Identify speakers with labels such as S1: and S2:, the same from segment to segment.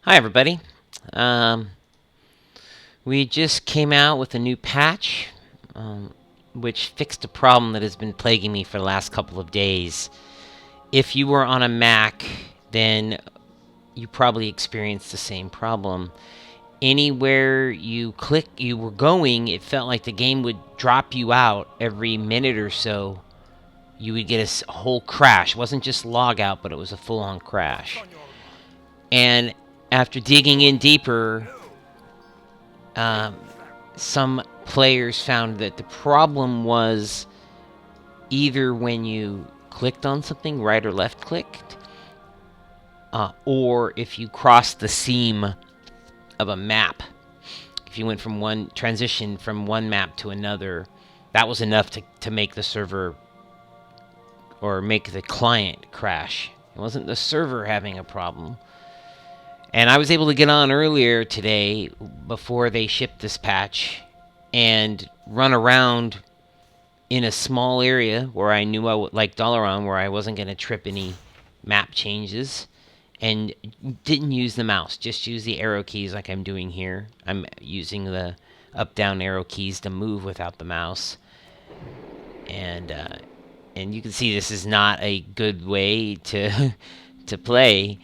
S1: Hi, everybody. Um, we just came out with a new patch, um, which fixed a problem that has been plaguing me for the last couple of days. If you were on a Mac, then you probably experienced the same problem. Anywhere you were going, it felt like the game would drop you out every minute or so. You would get a whole crash. It wasn't just log out, but it was a full-on crash. And after digging in deeper, um, some players found that the problem was either when you clicked on something, right or left clicked, or if you crossed the seam of a map. If you went from transition from one map to another, that was enough to make the server or make the client crash. It wasn't the server having a problem. And I was able to get on earlier today before they shipped this patch and run around in a small area where I knew I would, like Dalaran, where I wasn't going to trip any map changes, and didn't use the mouse. Just use the arrow keys like I'm doing here. I'm using the up-down arrow keys to move without the mouse, and you can see this is not a good way to to play.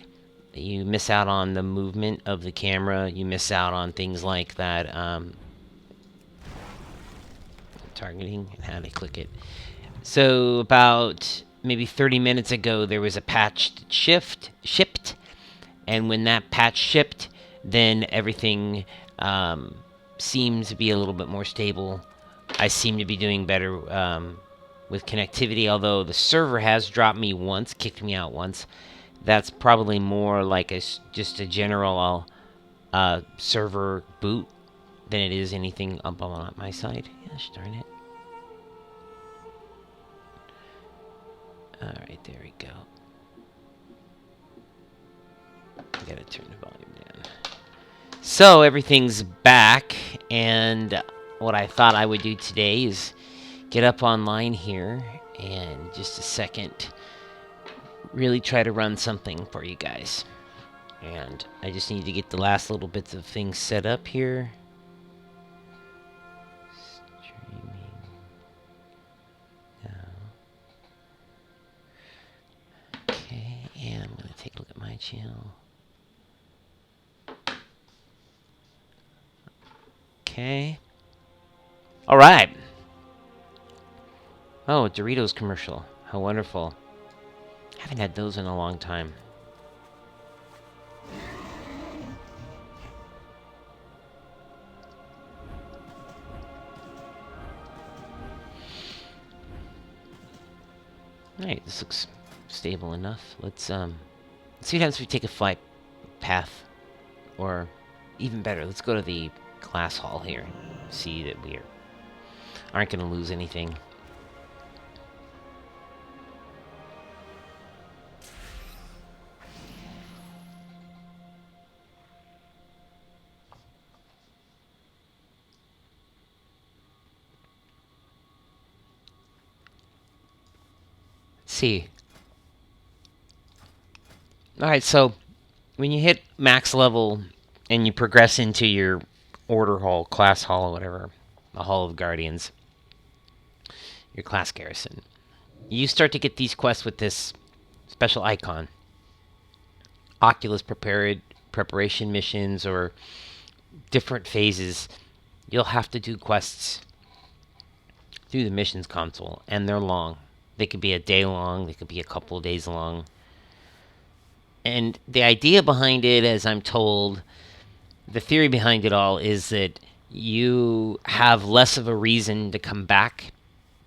S1: You miss out on the movement of the camera. You miss out on things like that. Targeting and how to click it. So about maybe 30 minutes ago, there was a patch shipped, and when that patch shipped, then everything seems to be a little bit more stable. I seem to be doing better with connectivity, although the server has dropped me once, kicked me out once. That's probably more like just a general server boot than it is anything up on my side. Gosh darn it. Alright, there we go. I gotta turn the volume down. So, everything's back, and what I thought I would do today is get up online here and just a second really try to run something for you guys. And I just need to get the last little bits of things set up here. Streaming now. Okay, and I'm going to take a look at my channel. Okay. All right. Oh, Doritos commercial. How wonderful. Haven't had those in a long time. Alright, this looks stable enough. Let's see what happens if we take a flight path. Or even better, let's go to the glass hall here and see that we aren't going to lose anything. Let's see. Alright, so when you hit max level and you progress into your order hall, class hall, whatever, the Hall of Guardians, your class garrison, you start to get these quests with this special icon. Oculus preparation missions or different phases. You'll have to do quests through the missions console, and they're long. They could be a day long, they could be a couple of days long. And the idea behind it, as I'm told, the theory behind it all is that you have less of a reason to come back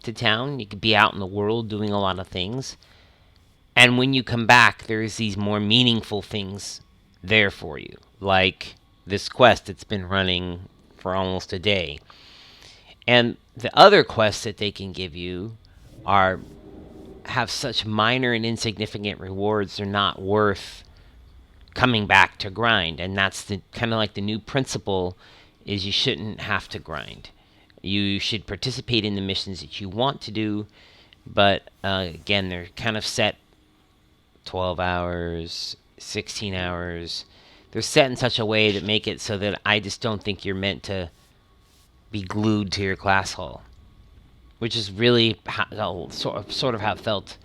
S1: to town. You could be out in the world doing a lot of things. And when you come back, there's these more meaningful things there for you. Like this quest that's been running for almost a day. And the other quests that they can give you have such minor and insignificant rewards, they're not worth coming back to grind. And that's the kind of like the new principle is you shouldn't have to grind. You should participate in the missions that you want to do, but again, they're kind of set 12 hours, 16 hours. they're set in such a way that make it so that I just don't think you're meant to be glued to your class hall, which is really sort of how it felt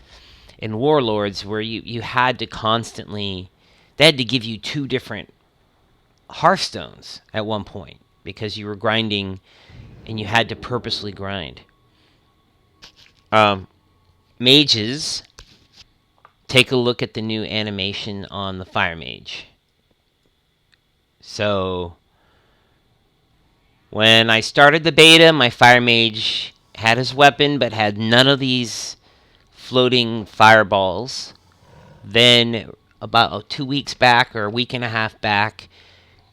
S1: in Warlords, where you had to constantly, they had to give you 2 different Hearthstones at one point because you were grinding and you had to purposely grind. Mages, take a look at the new animation on the Fire Mage. So, when I started the beta, my Fire Mage had his weapon but had none of these floating fireballs. Then, about 2 weeks back or a week and a half back,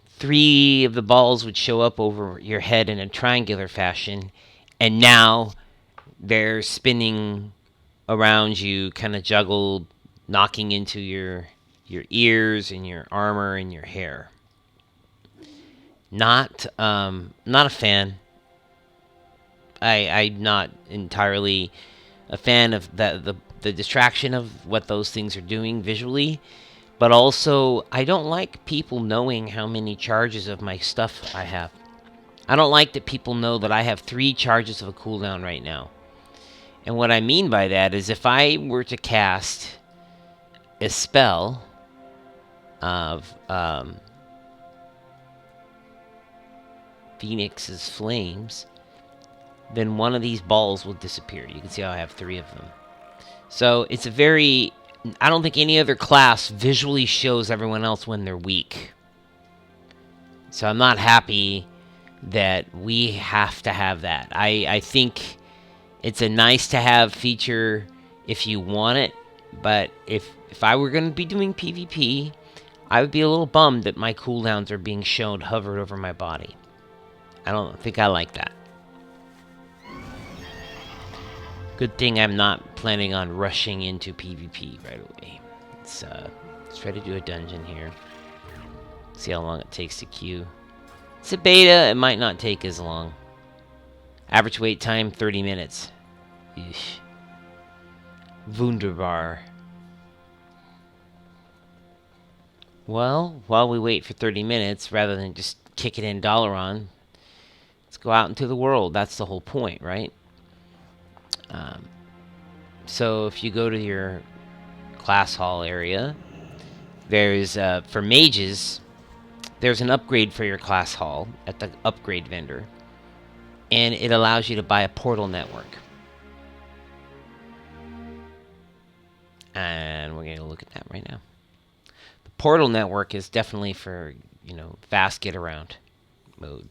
S1: 3 of the balls would show up over your head in a triangular fashion, and now they're spinning around you, kind of juggled, knocking into your ears and your armor and your hair. Not a fan. I'm not entirely a fan of the distraction of what those things are doing visually. But also, I don't like people knowing how many charges of my stuff I have. I don't like that people know that I have 3 charges of a cooldown right now. And what I mean by that is if I were to cast a spell of Phoenix's Flames, then one of these balls will disappear. You can see how I have 3 of them. So it's a very... I don't think any other class visually shows everyone else when they're weak. So I'm not happy that we have to have that. I think it's a nice to have feature if you want it, but if I were going to be doing PvP, I would be a little bummed that my cooldowns are being shown hovered over my body. I don't think I like that. Good thing I'm not planning on rushing into PvP right away. Let's try to do a dungeon here. See how long it takes to queue. It's a beta, it might not take as long. Average wait time, 30 minutes. Eesh. Wunderbar. Well, while we wait for 30 minutes, rather than just kick it in Dalaran, let's go out into the world. That's the whole point, right? So if you go to your class hall area, there's, for mages, there's an upgrade for your class hall at the upgrade vendor. And it allows you to buy a portal network. And we're going to look at that right now. The portal network is definitely for, fast get around mode.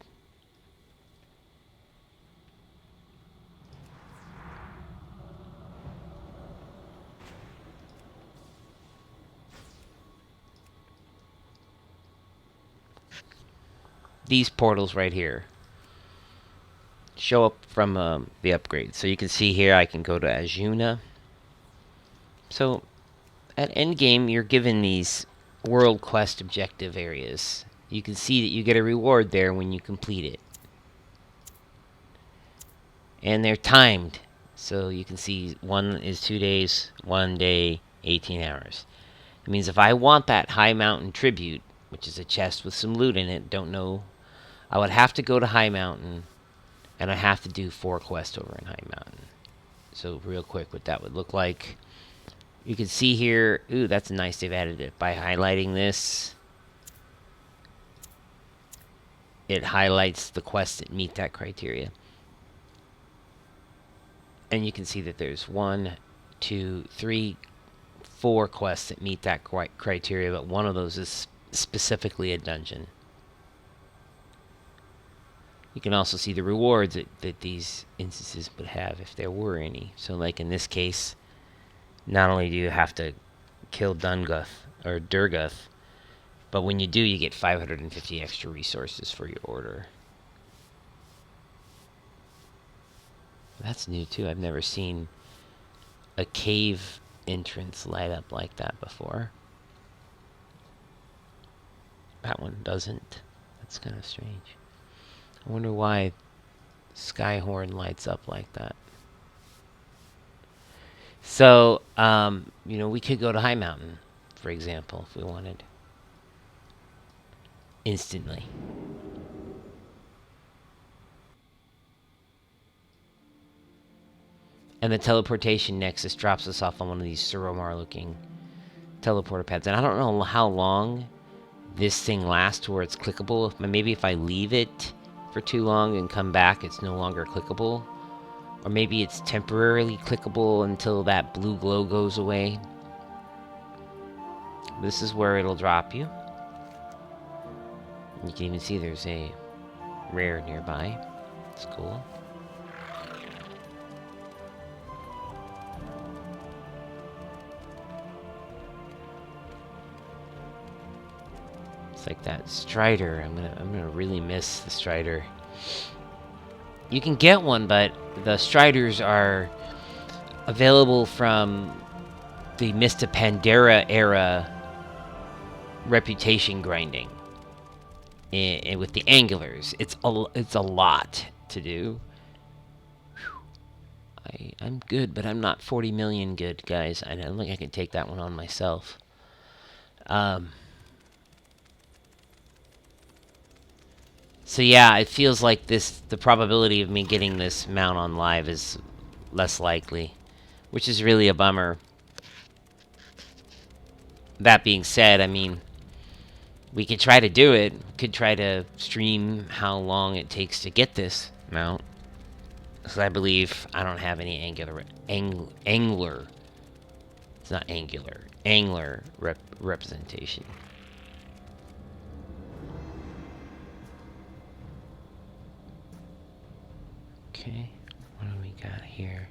S1: These portals right here show up from the upgrade. So you can see here I can go to Azuna. So at endgame, you're given these world quest objective areas. You can see that you get a reward there when you complete it. And they're timed. So you can see one is 2 days, 1 day, 18 hours. It means if I want that Highmountain tribute, which is a chest with some loot in it, don't know, I would have to go to Highmountain, and I have to do 4 quests over in Highmountain. So real quick, what that would look like. You can see here, ooh, that's nice, they've added it. By highlighting this, it highlights the quests that meet that criteria. And you can see that there's 1, 2, 3, 4 quests that meet that criteria, but one of those is specifically a dungeon. You can also see the rewards that these instances would have if there were any. So like in this case, not only do you have to kill Dunguth or Durguth, but when you do, you get 550 extra resources for your order. That's new too. I've never seen a cave entrance light up like that before. That one doesn't. That's kind of strange. I wonder why Skyhorn lights up like that. So, we could go to Highmountain, for example, if we wanted. instantly. And the teleportation nexus drops us off on one of these Suromar looking teleporter pads. And I don't know how long this thing lasts where it's clickable. Maybe if I leave it for too long and come back, it's no longer clickable. Or maybe it's temporarily clickable until that blue glow goes away. This is where it'll drop you. You can even see there's a rare nearby. It's cool. It's like that Strider. I'm gonna really miss the Strider. You can get one, but the Striders are available from the Mista Pandera era reputation grinding. And with the Angulars, it's a lot to do. I'm good, but I'm not 40 million good, guys. I don't think I can take that one on myself. So yeah, it feels like the probability of me getting this mount on live is less likely, which is really a bummer. That being said, I mean, we could try to do it. We could try to stream how long it takes to get this mount. Because I believe I don't have any angler. It's not angular. Angler representation. Okay, what do we got here?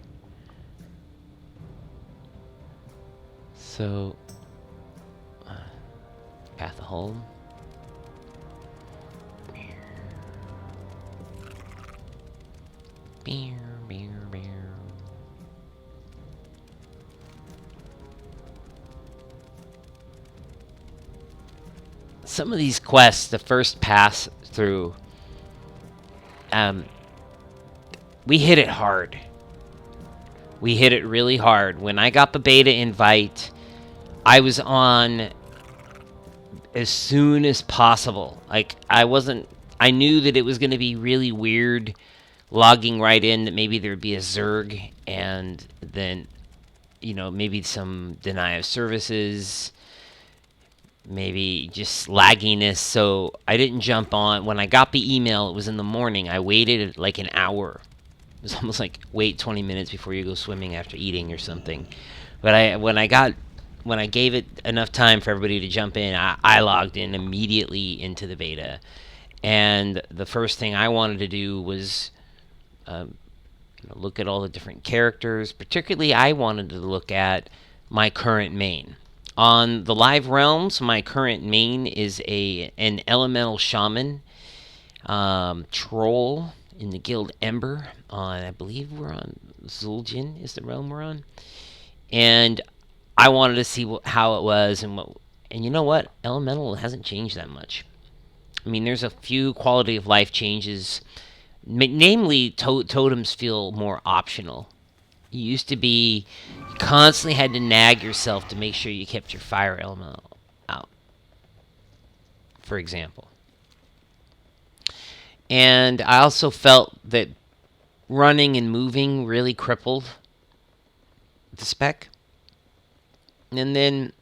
S1: So, Path of Home. Some of these quests, the first pass through, we hit it hard. We hit it really hard. When I got the beta invite, I was on as soon as possible. Like, I knew that it was going to be really weird logging right in, that maybe there'd be a Zerg, and then, maybe some deny of services, maybe just lagginess. So I didn't jump on. When I got the email, it was in the morning. I waited like an hour. It was almost like wait 20 minutes before you go swimming after eating or something. But when I gave it enough time for everybody to jump in, I logged in immediately into the beta. And the first thing I wanted to do was look at all the different characters. Particularly, I wanted to look at my current main. On the live realms, my current main is an elemental shaman troll in the guild Ember. I believe we're on Zul'jin is the realm we're on. And I wanted to see how it was, and you know what? Elemental hasn't changed that much. I mean, there's a few quality of life changes. Namely, totems feel more optional. You used to be, you constantly had to nag yourself to make sure you kept your fire elemental out, for example. And I also felt that running and moving really crippled the spec. And then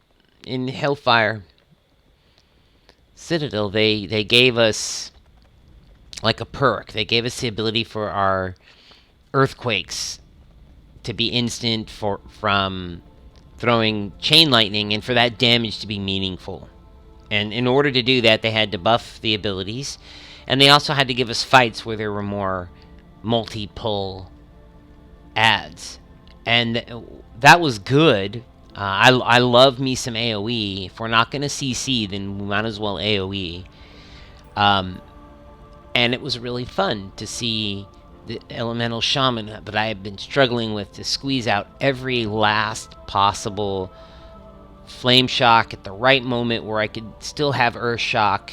S1: in Hellfire Citadel, they gave us like a perk. They gave us the ability for our earthquakes to be instant from throwing chain lightning, and for that damage to be meaningful. And in order to do that, they had to buff the abilities, and they also had to give us fights where there were more multi-pull ads, and that was good. I love me some AoE. If we're not going to CC, then we might as well AoE. And it was really fun to see the elemental shaman, but I have been struggling with to squeeze out every last possible flame shock at the right moment where I could still have earth shock,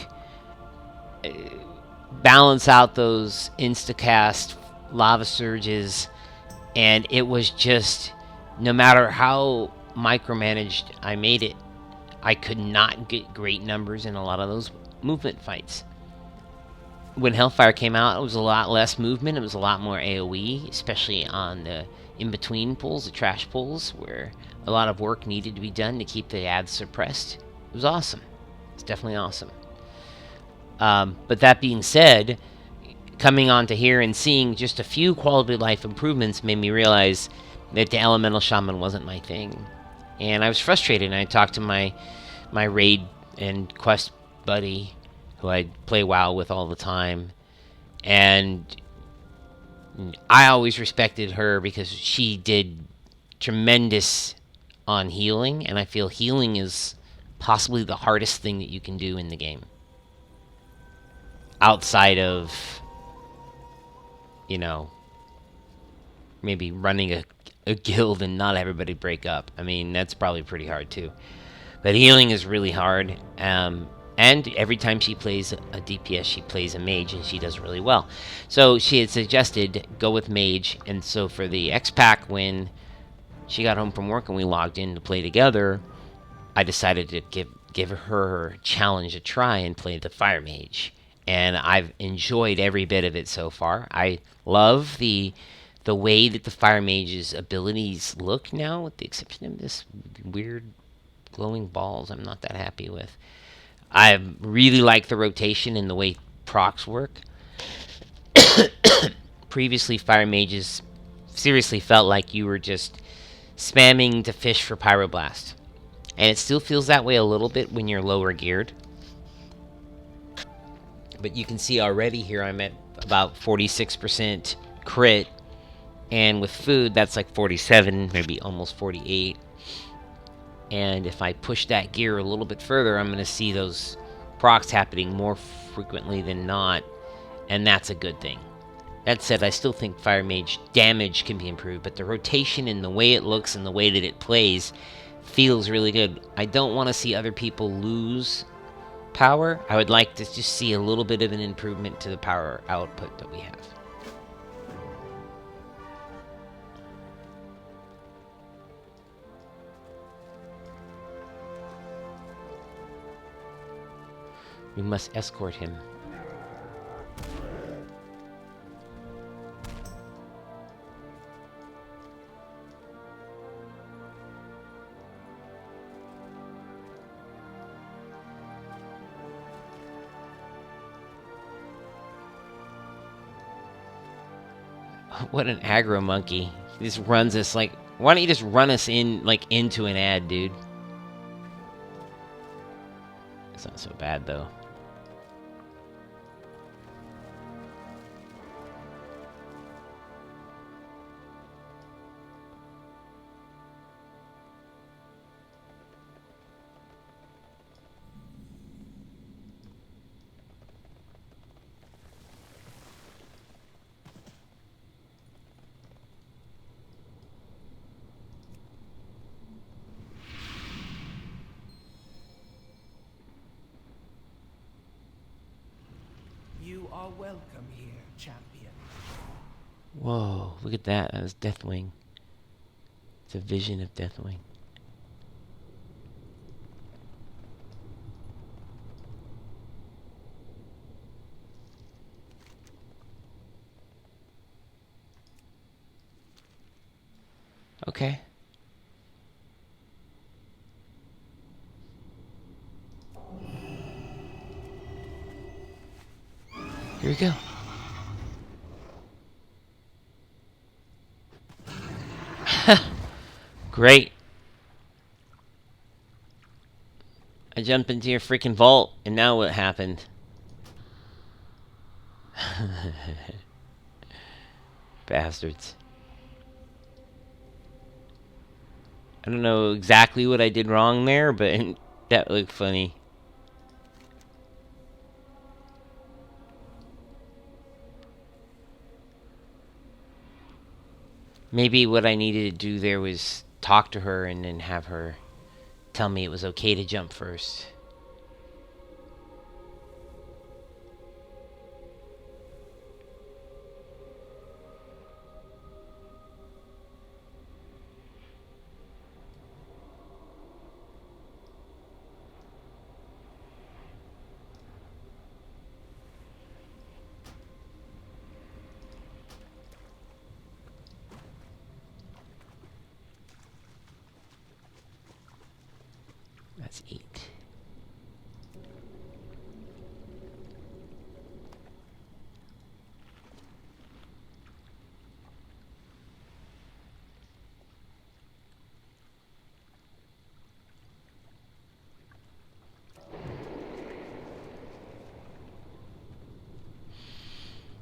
S1: balance out those instacast lava surges, and it was just, no matter how micromanaged I made it, I could not get great numbers in a lot of those movement fights. When Hellfire came out, it was a lot less movement. It was a lot more AoE, especially on the in-between pulls, the trash pulls, where a lot of work needed to be done to keep the ads suppressed. It was awesome. It's definitely awesome. But that being said, coming onto here and seeing just a few quality of life improvements made me realize that the Elemental Shaman wasn't my thing. And I was frustrated, and I talked to my raid and quest buddy, who I play WoW with all the time, and I always respected her because she did tremendous on healing, and I feel healing is possibly the hardest thing that you can do in the game. Outside of, maybe running a guild and not everybody break up. I mean, that's probably pretty hard too. But healing is really hard. And every time she plays a DPS, she plays a mage, and she does really well. So she had suggested go with mage, and so for the X-Pack, when she got home from work and we logged in to play together, I decided to give her challenge a try and play the Fire Mage. And I've enjoyed every bit of it so far. I love the way that the Fire Mage's abilities look now, with the exception of this weird glowing balls I'm not that happy with. I really like the rotation and the way procs work. Previously, Fire Mages seriously felt like you were just spamming to fish for Pyroblast. And it still feels that way a little bit when you're lower geared. But you can see already here I'm at about 46% crit. And with food, that's like 47, maybe almost 48. And if I push that gear a little bit further, I'm going to see those procs happening more frequently than not. And that's a good thing. That said, I still think Fire Mage damage can be improved, but the rotation and the way it looks and the way that it plays feels really good. I don't want to see other people lose power. I would like to just see a little bit of an improvement to the power output that we have. We must escort him. What an aggro monkey. He just runs us like... Why don't you just run us in, like, into an ad, dude? It's not so bad, though.
S2: You are welcome here, champion.
S1: Whoa, look at that. That was Deathwing. It's a vision of Deathwing. Okay. Here we go. Great. I jumped into your freaking vault, and now what happened? Bastards. I don't know exactly what I did wrong there, but that looked funny. Maybe what I needed to do there was talk to her and then have her tell me it was okay to jump first. That's 8.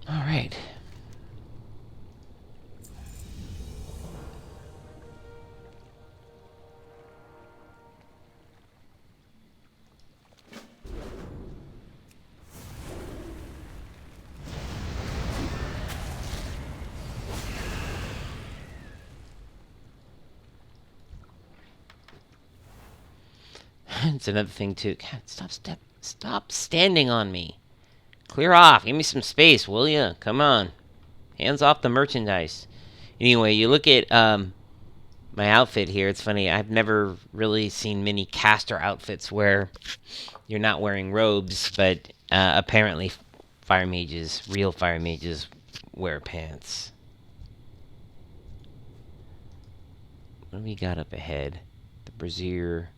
S1: All right. It's another thing too. God, stop standing on me. Clear off. Give me some space, will ya? Come on. Hands off the merchandise. Anyway, you look at my outfit here. It's funny. I've never really seen many caster outfits where you're not wearing robes, but apparently fire mages, real fire mages, wear pants. What do we got up ahead? The brazier.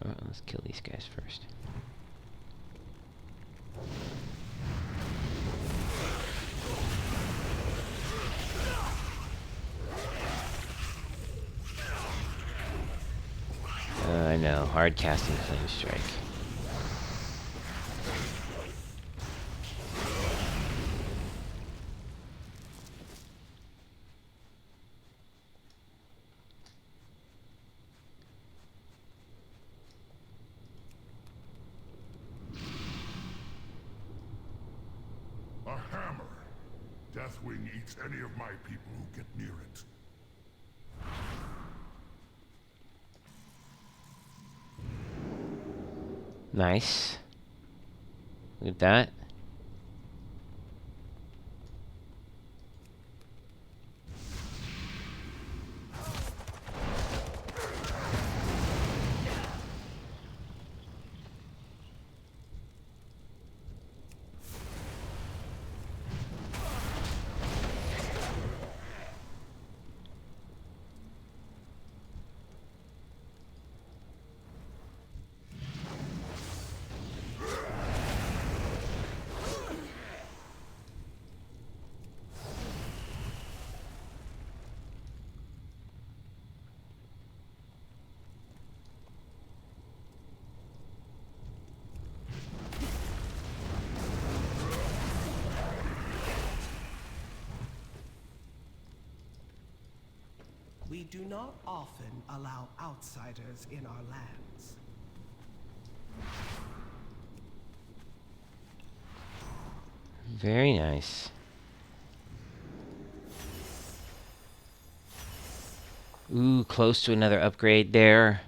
S1: Oh, let's kill these guys first. I know, hard casting flame strike.
S3: A hammer. Deathwing eats any of my people who get near it.
S1: Nice. Look at that.
S2: We do not often allow outsiders in our lands.
S1: Very nice. Ooh, close to another upgrade there.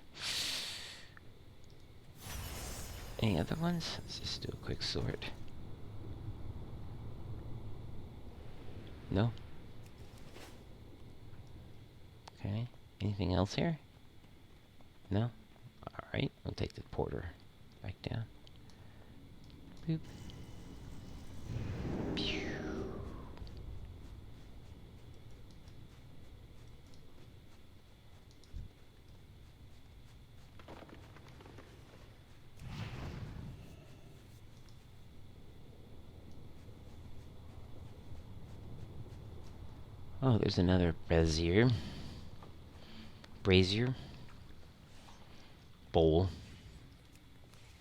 S1: Any other ones? Let's just do a quick sort. No? Okay. Anything else here? No? Alright, we'll take the porter back down. Boop. Pew. Oh, there's another brazier. Bowl.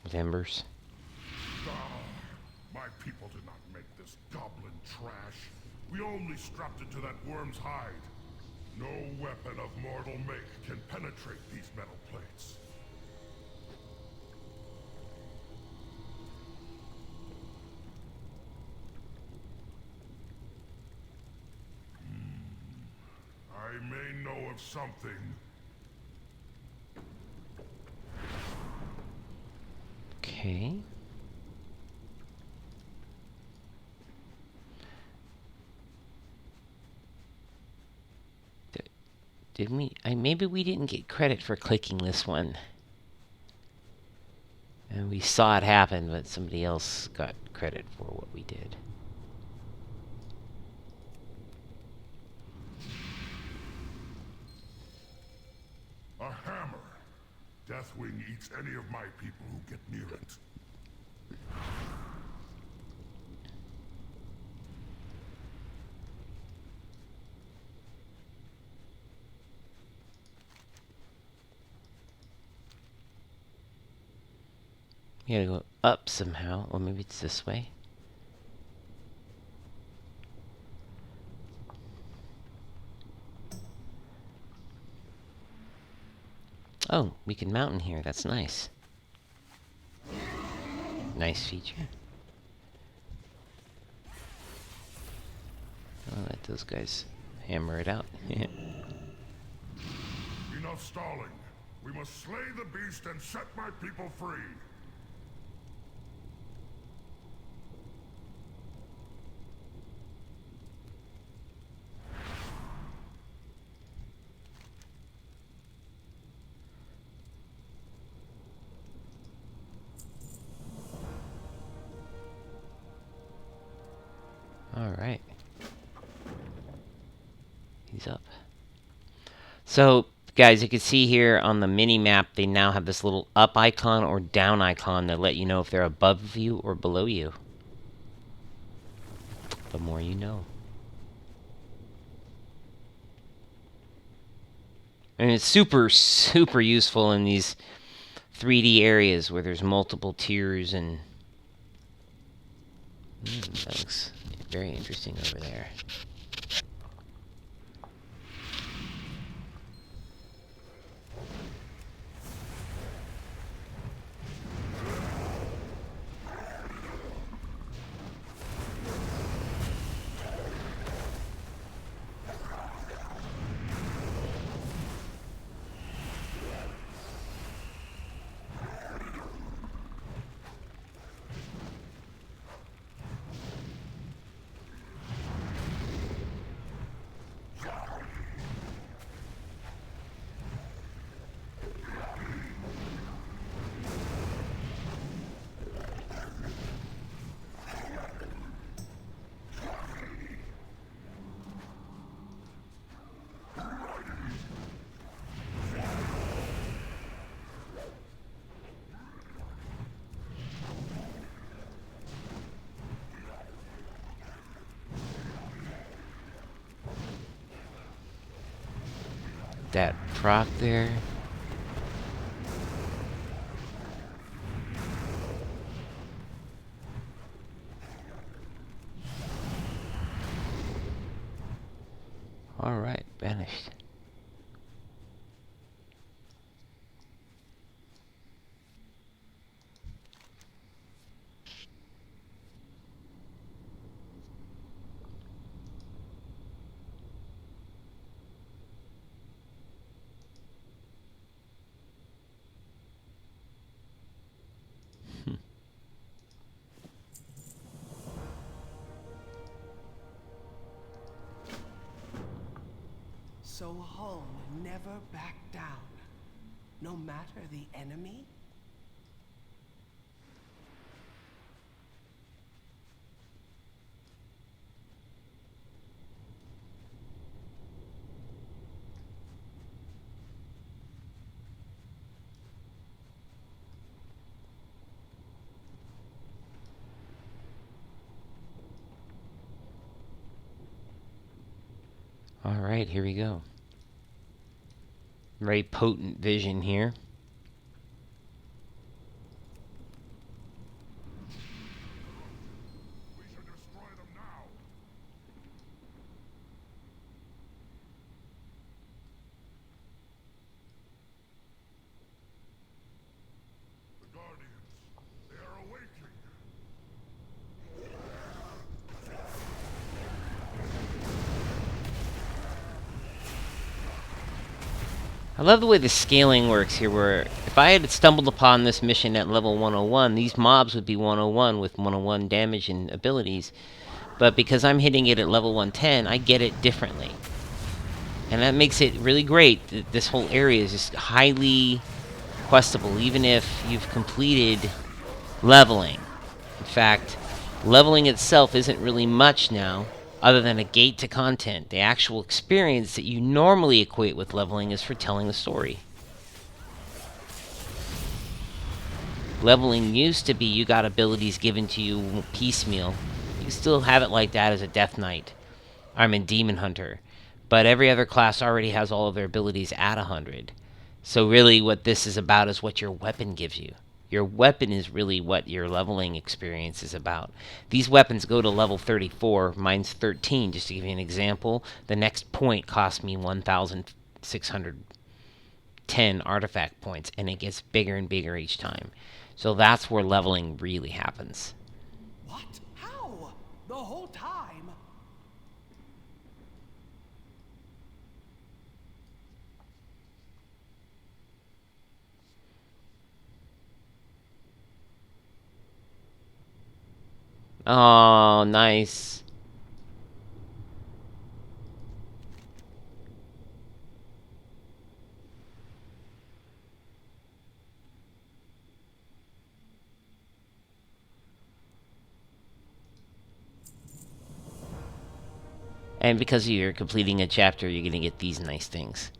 S1: With embers.
S3: My people did not make this goblin trash. We only strapped it to that worm's hide. No weapon of mortal make can penetrate these metal plates. I may know of something.
S1: Okay. Did we? Maybe we didn't get credit for clicking this one. And we saw it happen, but somebody else got credit for what we did.
S3: A Deathwing eats any of my people who get near it.
S1: You gotta go up somehow, or maybe it's this way. Oh, we can mountain here. That's nice. Nice feature. I'll let those guys hammer it out.
S3: Enough stalling. We must slay the beast and set my people free.
S1: Alright. He's up. So, guys, you can see here on the mini-map, they now have this little up icon or down icon to let you know if they're above you or below you. The more you know. And it's super, super useful in these 3D areas where there's multiple tiers and... that looks very interesting over there. That proc there. Alright, banished.
S2: So home never back down, no matter the enemy?
S1: Alright, here we go. Very potent vision here.
S3: We should destroy them now. The Guardians, they are awakening.
S1: I love the way the scaling works here, where if I had stumbled upon this mission at level 101, these mobs would be 101 with 101 damage and abilities. But because I'm hitting it at level 110, I get it differently. And that makes it really great that this whole area is just highly questable, even if you've completed leveling. In fact, leveling itself isn't really much now, other than a gate to content. The actual experience that you normally equate with leveling is for telling the story. Leveling used to be you got abilities given to you piecemeal. You still have it like that as a Death Knight. Demon Hunter. But every other class already has all of their abilities at 100. So really what this is about is what your weapon gives you. Your weapon is really what your leveling experience is about. These weapons go to level 34. Mine's 13, just to give you an example. The next point cost me 1,610 artifact points, and it gets bigger and bigger each time. So that's where leveling really happens.
S2: What? How? The whole time?
S1: Oh, nice. And because you're completing a chapter, you're going to get these nice things.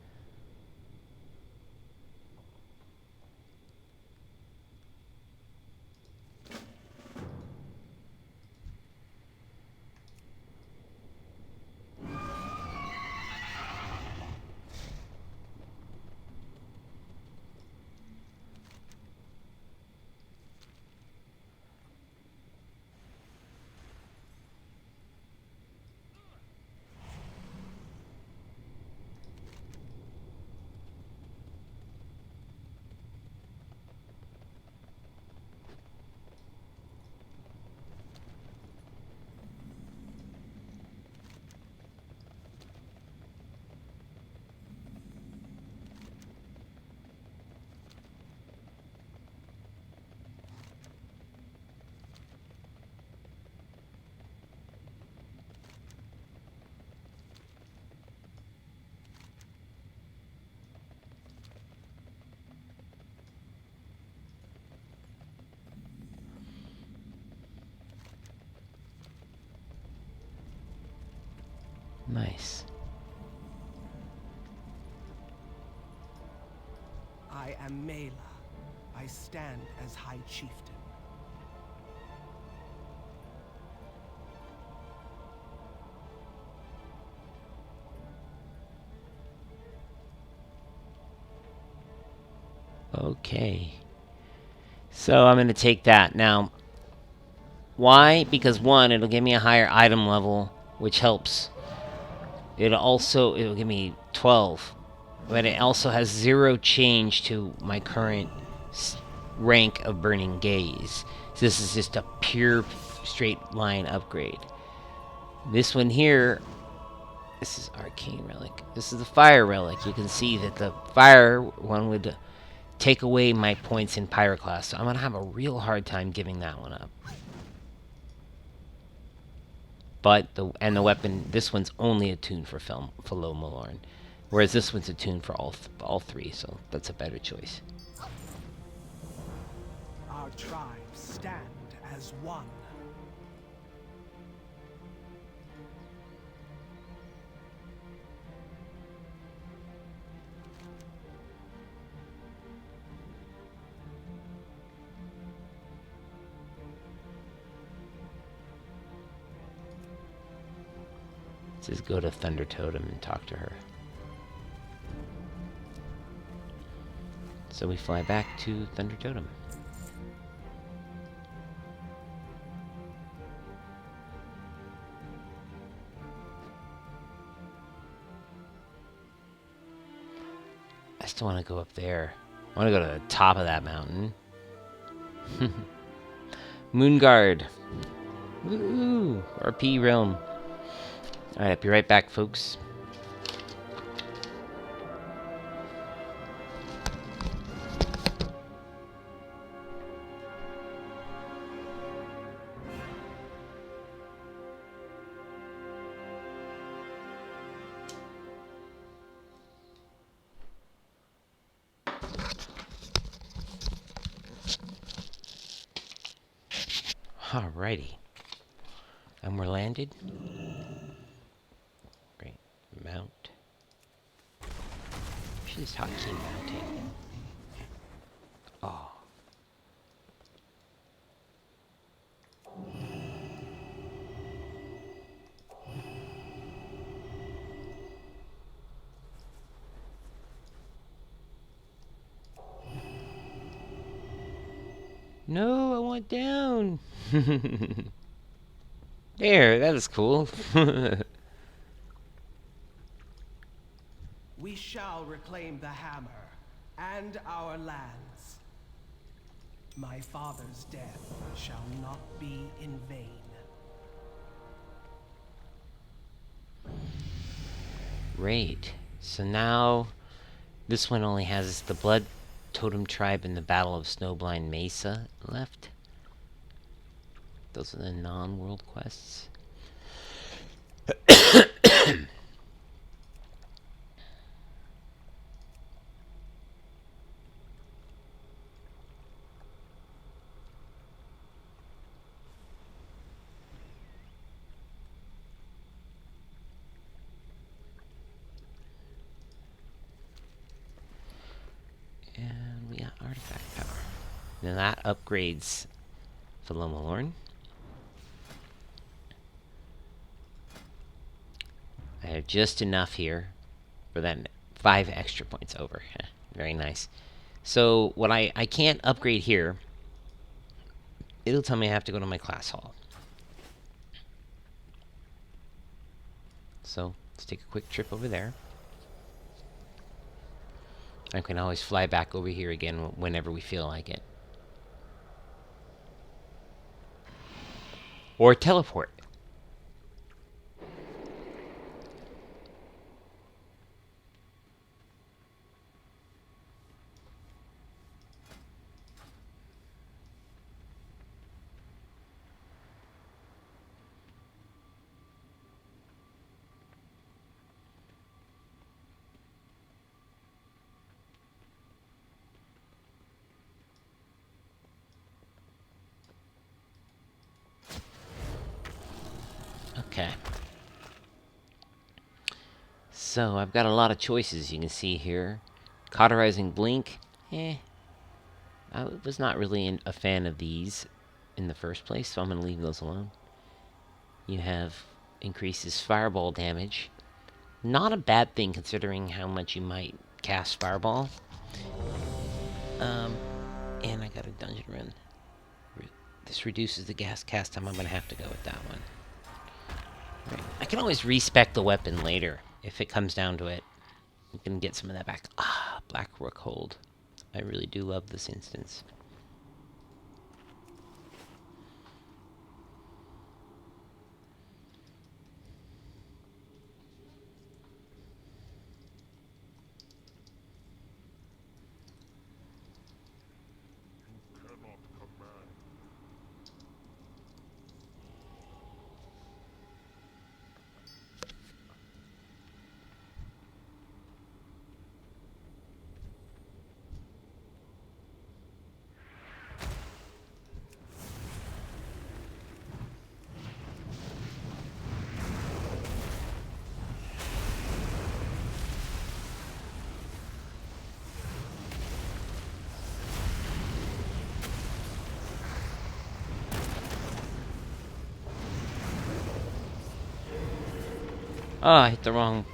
S1: Nice.
S2: I am Mela. I stand as High Chieftain.
S1: Okay. So I'm going to take that. Now, why? Because one, it'll give me a higher item level, which helps. It'll give me 12. But it also has 0 change to my current rank of Burning Gaze. So this is just a pure straight line upgrade. This one here, this is Arcane Relic. This is the Fire Relic. You can see that the Fire one would take away my points in Pyroclast. So I'm going to have a real hard time giving that one up. But the weapon, this one's only attuned for Malorn, whereas this one's attuned for all three, so that's a better choice.
S2: Our tribes stand as one.
S1: Let's just go to Thunder Totem and talk to her. So we fly back to Thunder Totem. I still want to go up there. I want to go to the top of that mountain. Moonguard. Woo! RP Realm. Alright, I'll be right back, folks. Alrighty. And we're landed. Great. Mount. She's hotkey mounting. Oh. No, I want down. There, that is cool.
S2: We shall reclaim the hammer and our lands. My father's death shall not be in vain.
S1: Great. So now this one only has the Blood Totem Tribe and the Battle of Snowblind Mesa left. Those are the non-world quests. And we got artifact power. Now that upgrades Philomolorn. I have just enough here for that 5 extra points over. Very nice. So what I can't upgrade here. It'll tell me I have to go to my class hall. So let's take a quick trip over there. I can always fly back over here again whenever we feel like it. Or teleport. Okay. So I've got a lot of choices you can see here. Cauterizing Blink. I was not really a fan of these in the first place, so I'm going to leave those alone. You have increases Fireball damage. Not a bad thing considering how much you might cast Fireball. And I got a dungeon run. This reduces the gas cast time. I'm going to have to go with that one. Right. I can always respec the weapon later if it comes down to it. You can get some of that back. Black Rook Hold. I really do love this instance.
S3: Cannot command.
S1: Oh, I hit the wrong.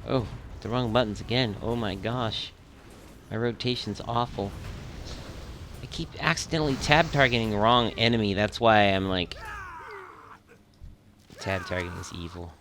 S1: Oh, the wrong buttons again. Oh my gosh. My rotation's awful. I keep accidentally tab targeting the wrong enemy. That's why I'm like... Tab targeting is evil.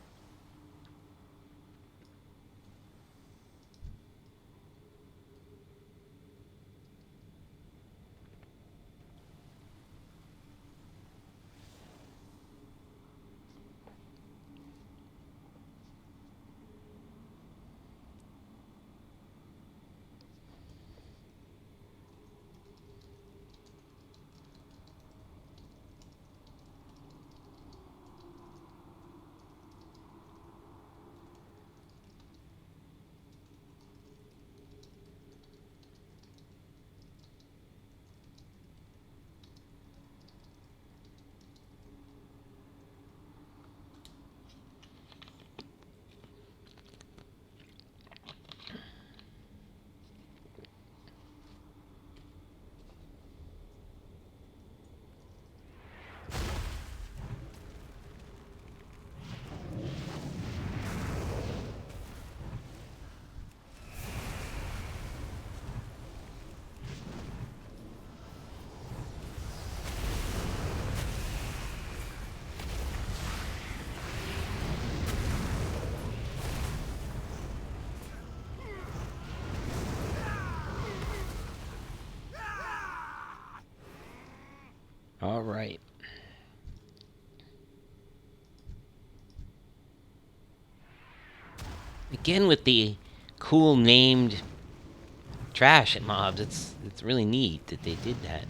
S1: All right. Again with the cool named trash at mobs. It's really neat that they did that.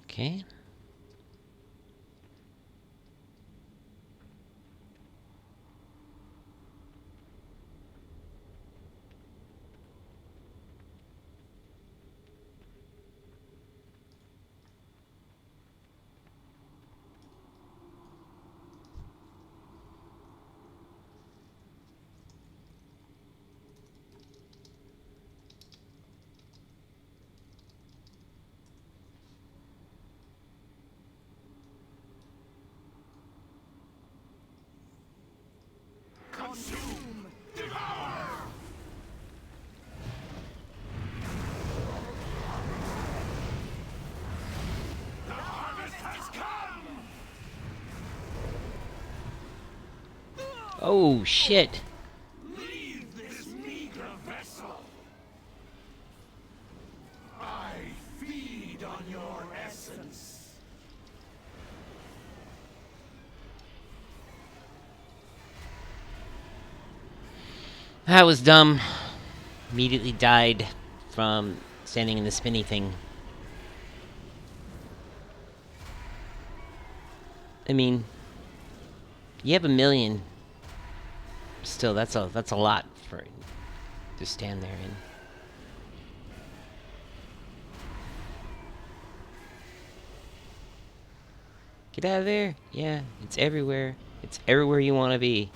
S1: Okay.
S2: Consume! Devour! The harvest has come!
S1: Oh shit.
S2: Leave this meager vessel! I feed on your essence.
S1: That was dumb. Immediately died from standing in the spinny thing. I mean, you have 1,000,000. Still, that's a lot for to stand there in. Get out of there. Yeah, it's everywhere. It's everywhere you want to be.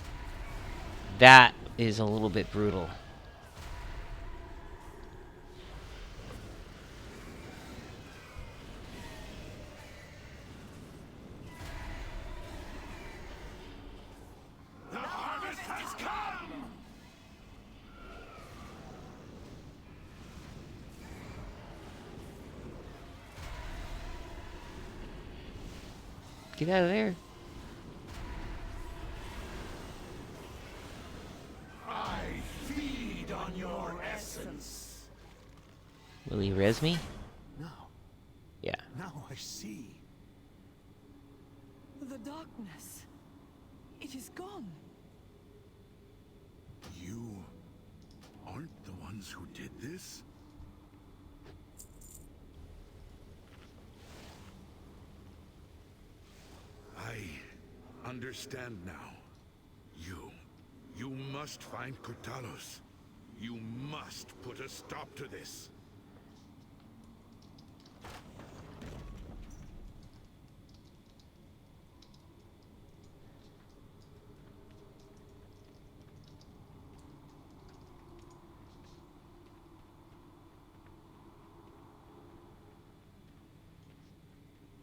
S1: That is a little bit brutal.
S2: The harvest has come!
S1: Get out of there.
S2: I feed on your essence.
S1: Will he res me?
S4: Now,
S1: Yeah.
S4: now I see.
S5: The darkness. It is gone.
S3: You aren't the ones who did this? I understand now. You must find Kurtalos. You must put a stop to this.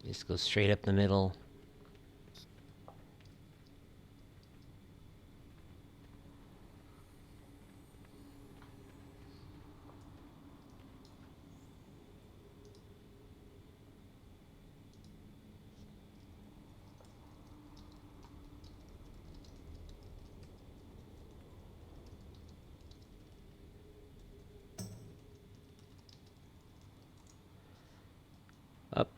S1: Just go straight up the middle. Up.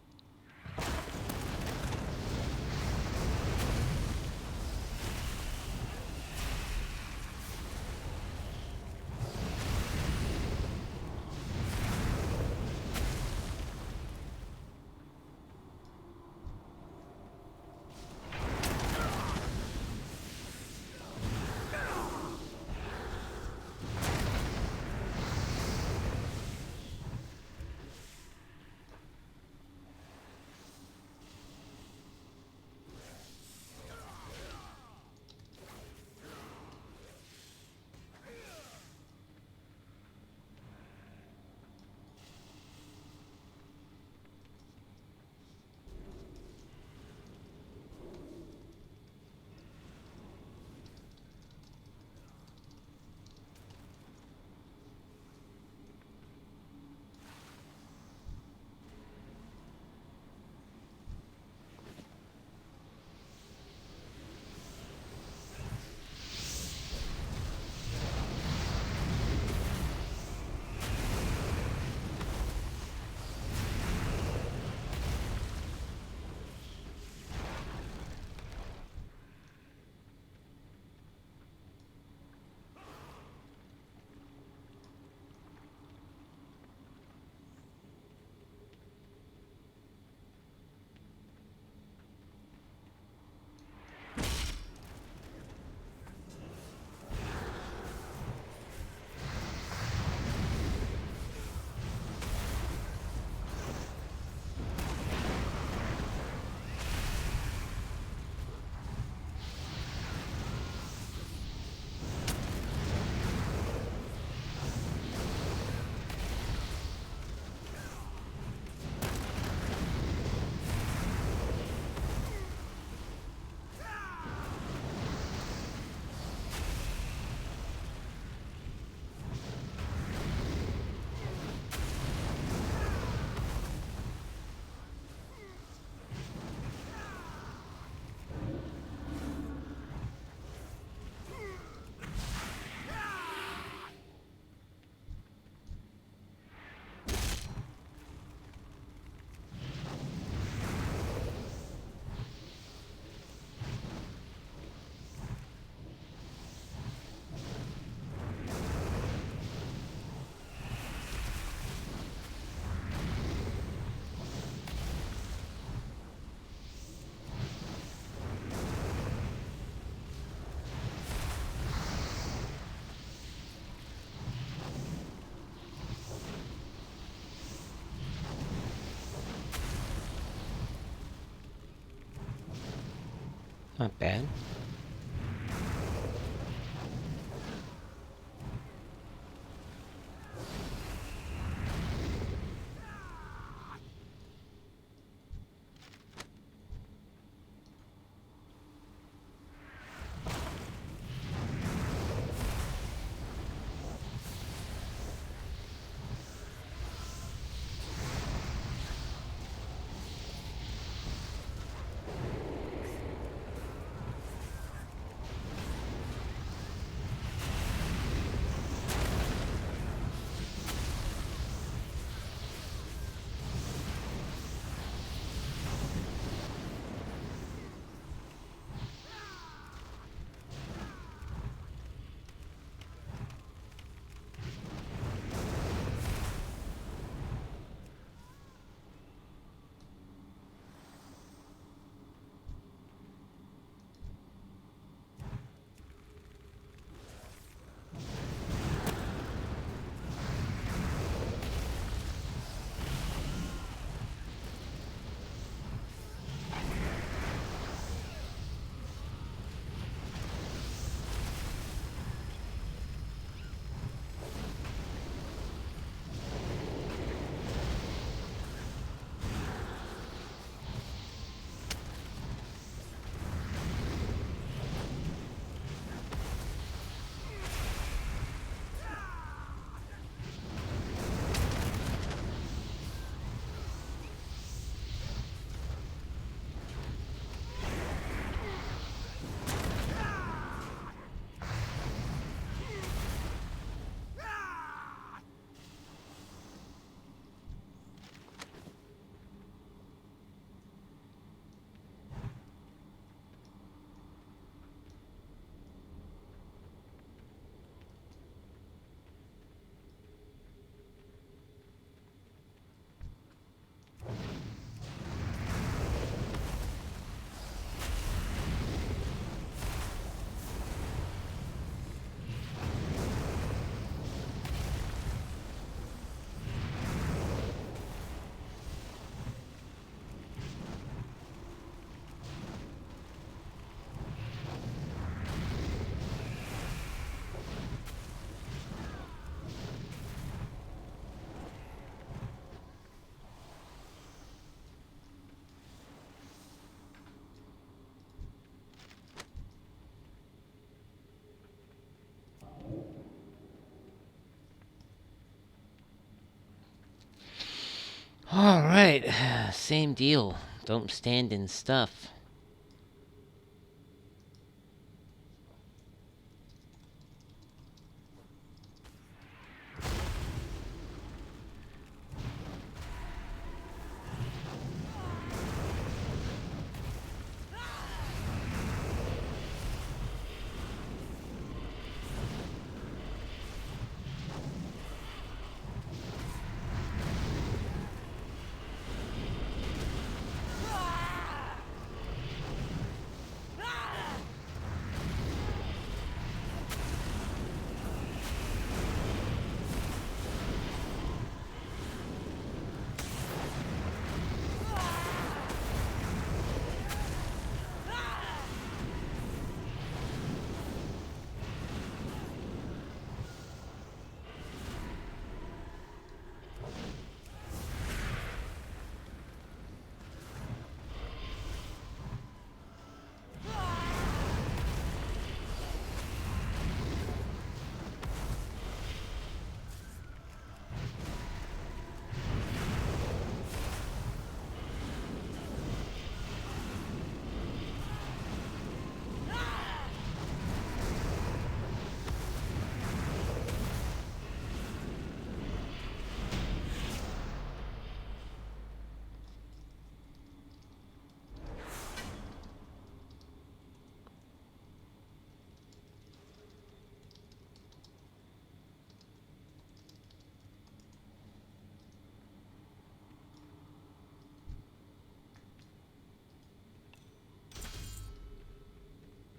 S1: Not bad. Alright, same deal. Don't stand in stuff.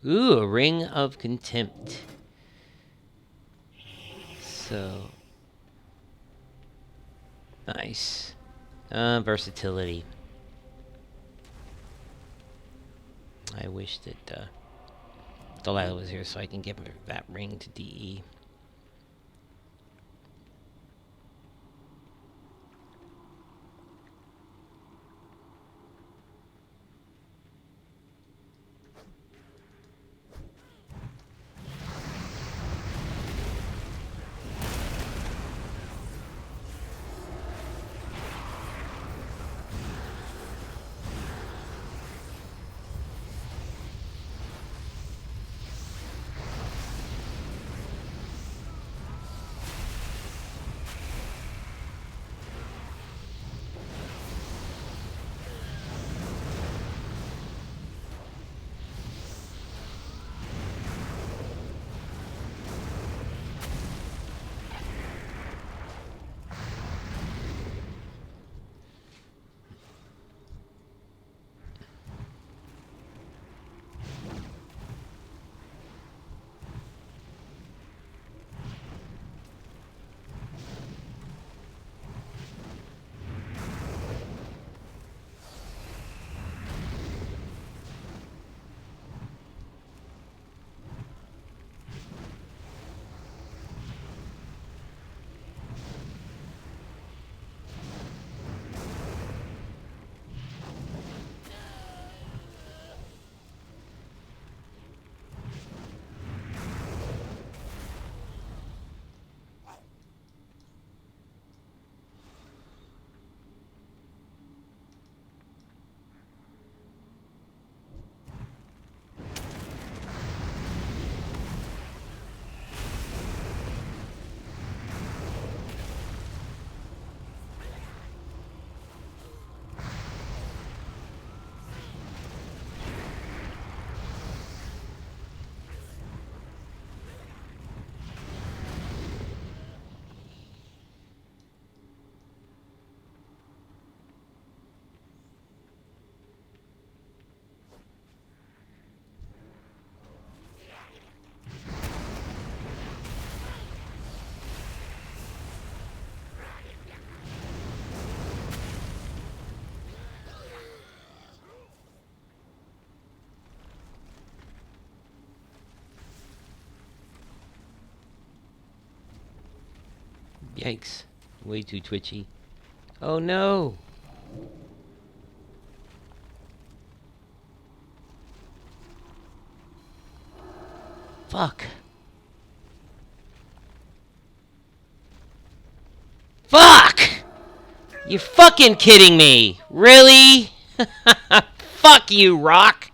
S1: Ooh, a Ring of Contempt. So... nice. Versatility. I wish that Delilah was here so I can give her that ring to DE. Yikes. Way too twitchy. Oh no! Fuck. Fuck! You fucking kidding me? Really? Fuck you, Rock!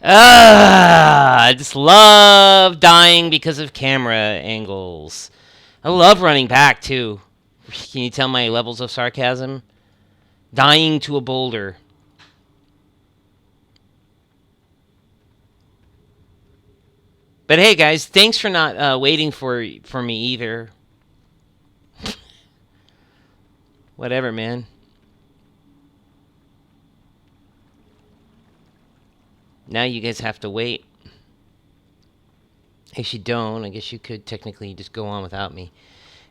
S1: I just love dying because of camera angles. I love running back, too. Can you tell my levels of sarcasm? Dying to a boulder. But hey, guys, thanks for not waiting for me either. Whatever, man. Now you guys have to wait. If you don't, I guess you could technically just go on without me.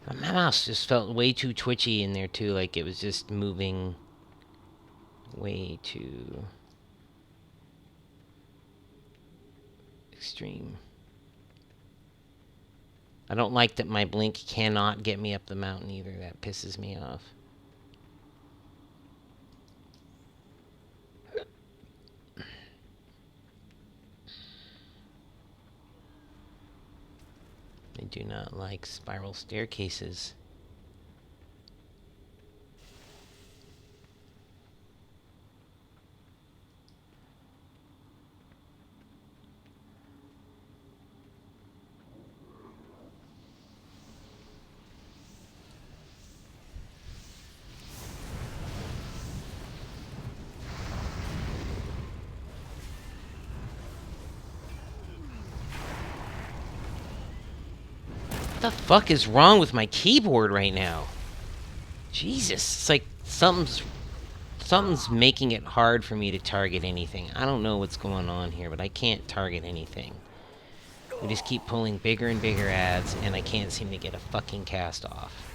S1: My mouse just felt way too twitchy in there, too. Like it was just moving way too extreme. I don't like that my blink cannot get me up the mountain either. That pisses me off. I do not like spiral staircases. What the fuck is wrong with my keyboard right now? Jesus, it's like something's making it hard for me to target anything. I don't know what's going on here, but I can't target anything. We just keep pulling bigger and bigger ads, and I can't seem to get a fucking cast off.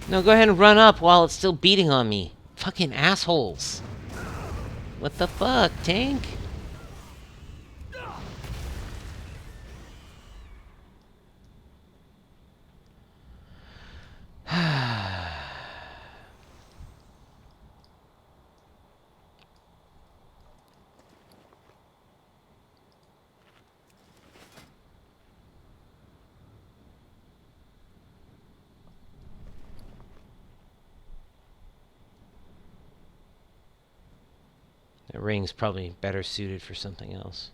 S1: No, go ahead and run up while it's still beating on me. Fucking assholes. What the fuck, tank? The ring's probably better suited for something else.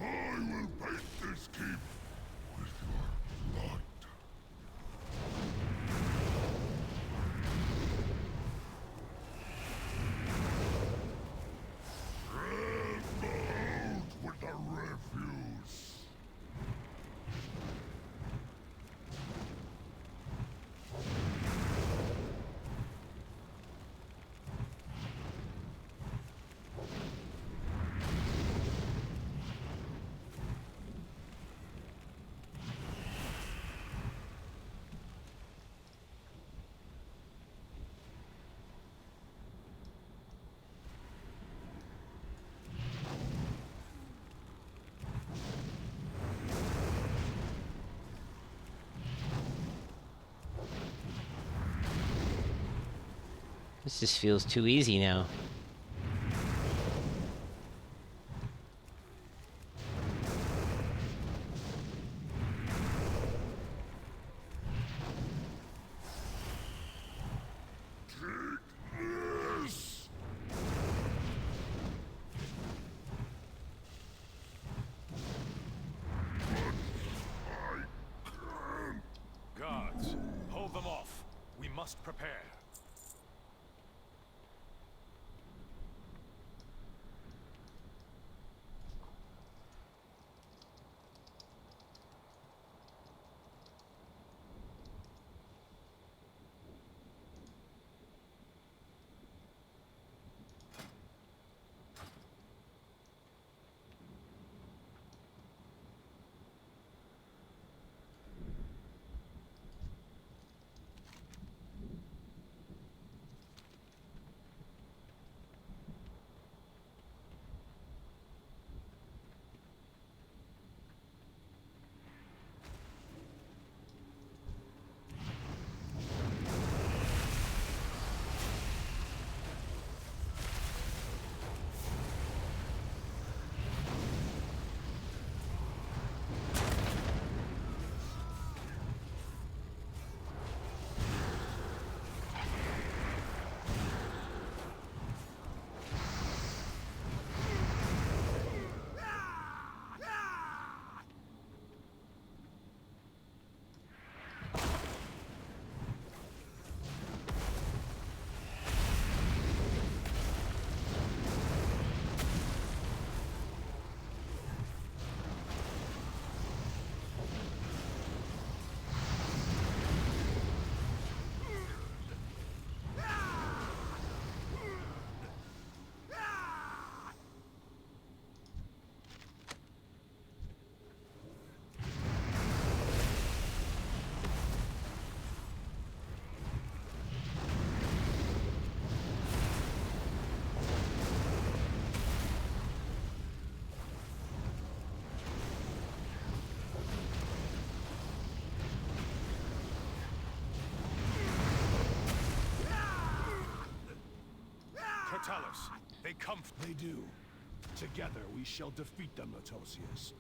S3: I will paint this keep with your blood. Reload with the refuse.
S1: This just feels too easy now.
S3: This.
S6: Guards, hold them off. We must prepare. Crotalus, they come.
S4: They do. Together we shall defeat them, Latosius.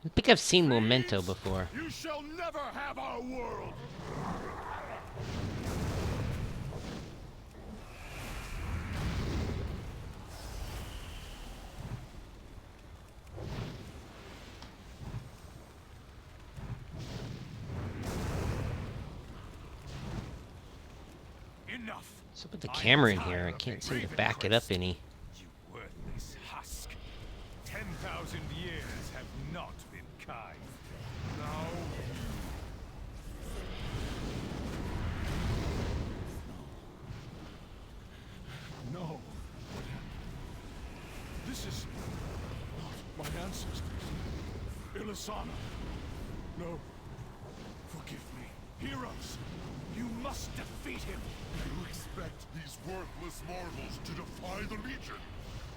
S1: I think I've seen Memento before.
S4: You shall never have our world!
S6: Enough!
S1: What's up with the
S6: I
S1: camera
S6: am
S1: in here? I
S6: tired of
S1: can't
S6: the
S1: seem to
S6: Raven
S1: back it up
S6: Crest.
S1: any.
S6: You worthless husk. 10,000 years have not been kind. Now
S4: No. This is not my ancestors. Ilisana. No. Forgive me. Heroes, you must defeat him.
S3: You expect these worthless mortals to defy the Legion?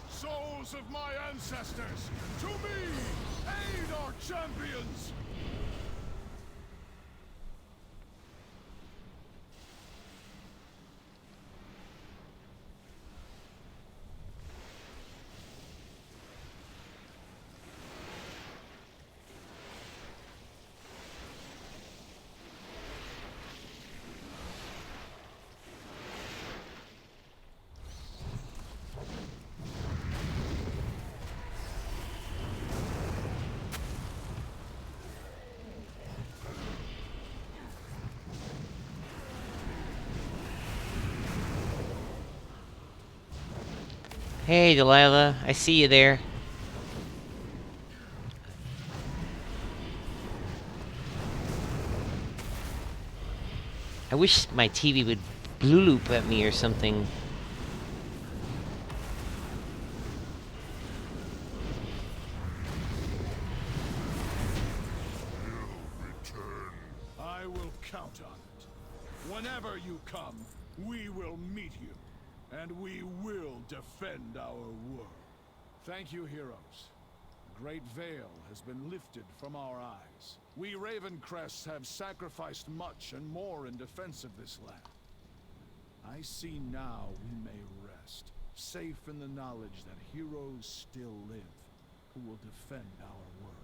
S4: Souls of my ancestors, to me! Aid our champions!
S1: Hey, Delilah. I see you there. I wish my TV would blue loop at me or something.
S4: I will count on it. Whenever you come, we will meet you, and we will defend our world. Thank you, heroes. The great veil has been lifted from our eyes. We Ravencrests have sacrificed much and more in defense of this land. I see now we may rest, safe in the knowledge that heroes still live, who will defend our world.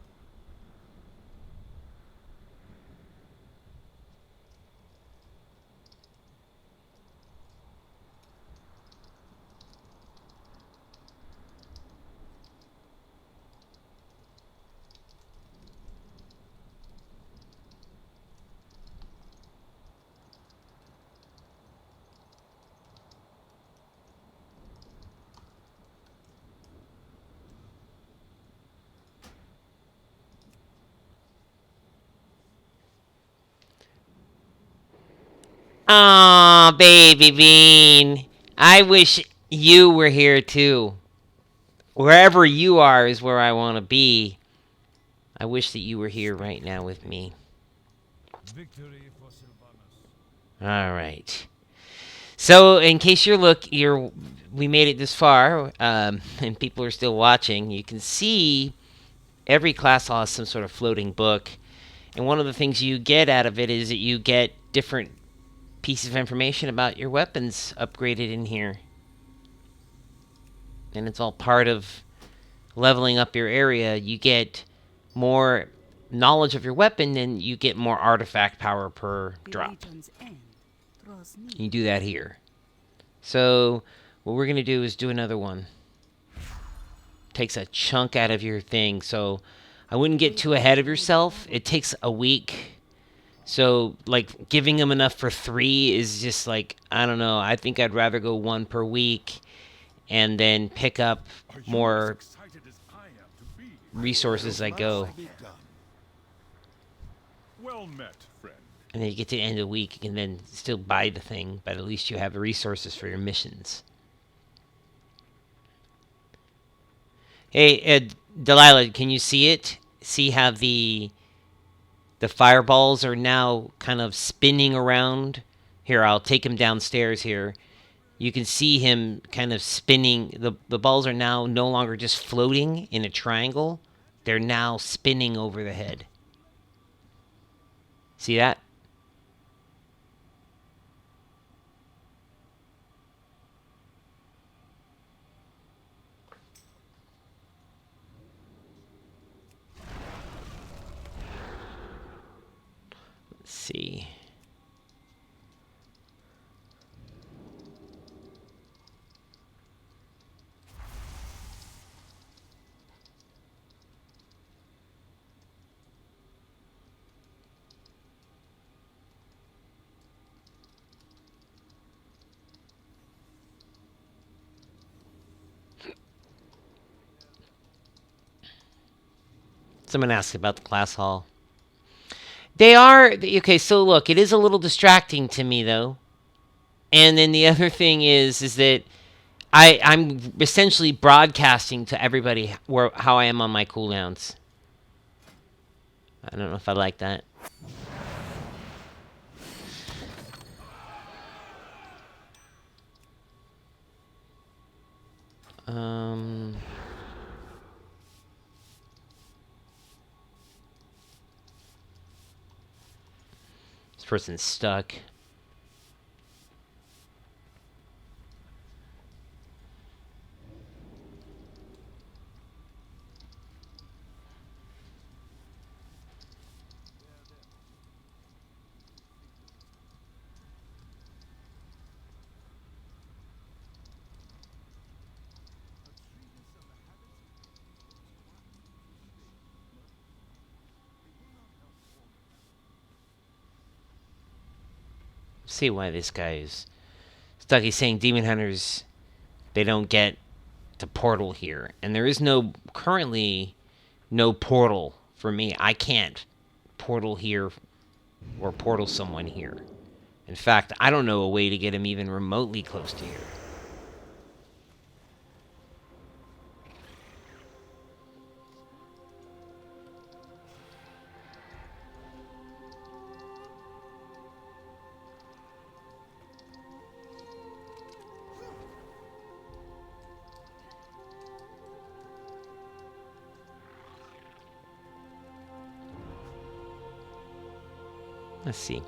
S1: Aw, baby bean. I wish you were here too. Wherever you are is where I want to be. I wish that you were here right now with me.
S6: victory for Sylvanas.
S1: All right. So, in case we made it this far, and people are still watching. You can see every class has some sort of floating book, and one of the things you get out of it is that you get different pieces of information about your weapons upgraded in here, and it's all part of leveling up your area. You get more knowledge of your weapon, and you get more artifact power per drop. You do that here. So what we're going to do is do another one. Takes a chunk out of your thing, so I wouldn't get too ahead of yourself. It takes a week. So, like, giving them enough for 3 is just like, I don't know. I think I'd rather go 1 per week and then pick up more resources as I go.
S6: Well met, friend.
S1: And then you get to the end of the week, you can then still buy the thing, but at least you have the resources for your missions. Hey, Delilah, can you see it? See how the fireballs are now kind of spinning around? Here, I'll take him downstairs here. You can see him kind of spinning. The balls are now no longer just floating in a triangle. They're now spinning over the head. See that? see. Someone asked about the class hall. They are okay. So look, it is a little distracting to me though. And then the other thing is that I'm essentially broadcasting to everybody how I am on my cooldowns. I don't know if I like that. This person's stuck. See why this guy is stuck. He's saying demon hunters, they don't get to portal here, and there is currently no portal for me. I can't portal here or portal someone here. In fact, I don't know a way to get him even remotely close to here. Let's see.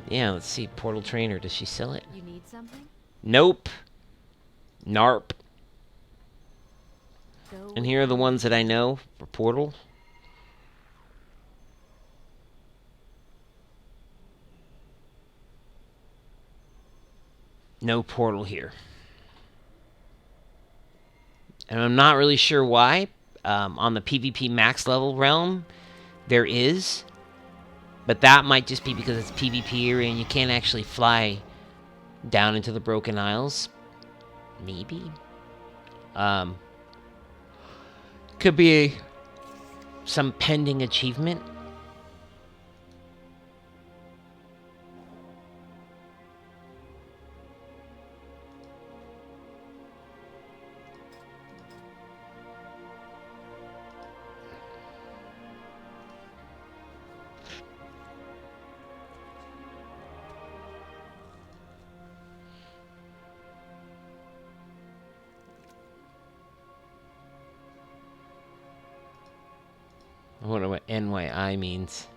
S1: Yeah, let's see. Portal Trainer, does she sell it?
S7: You need something?
S1: Nope. Narp.
S7: Go
S1: And here are the ones that I know for Portal. No portal here. And I'm not really sure why. On the PvP max level realm, there is. But that might just be because it's PvP area and you can't actually fly down into the Broken Isles. Maybe. Could be some pending achievement. I wonder what NYI means.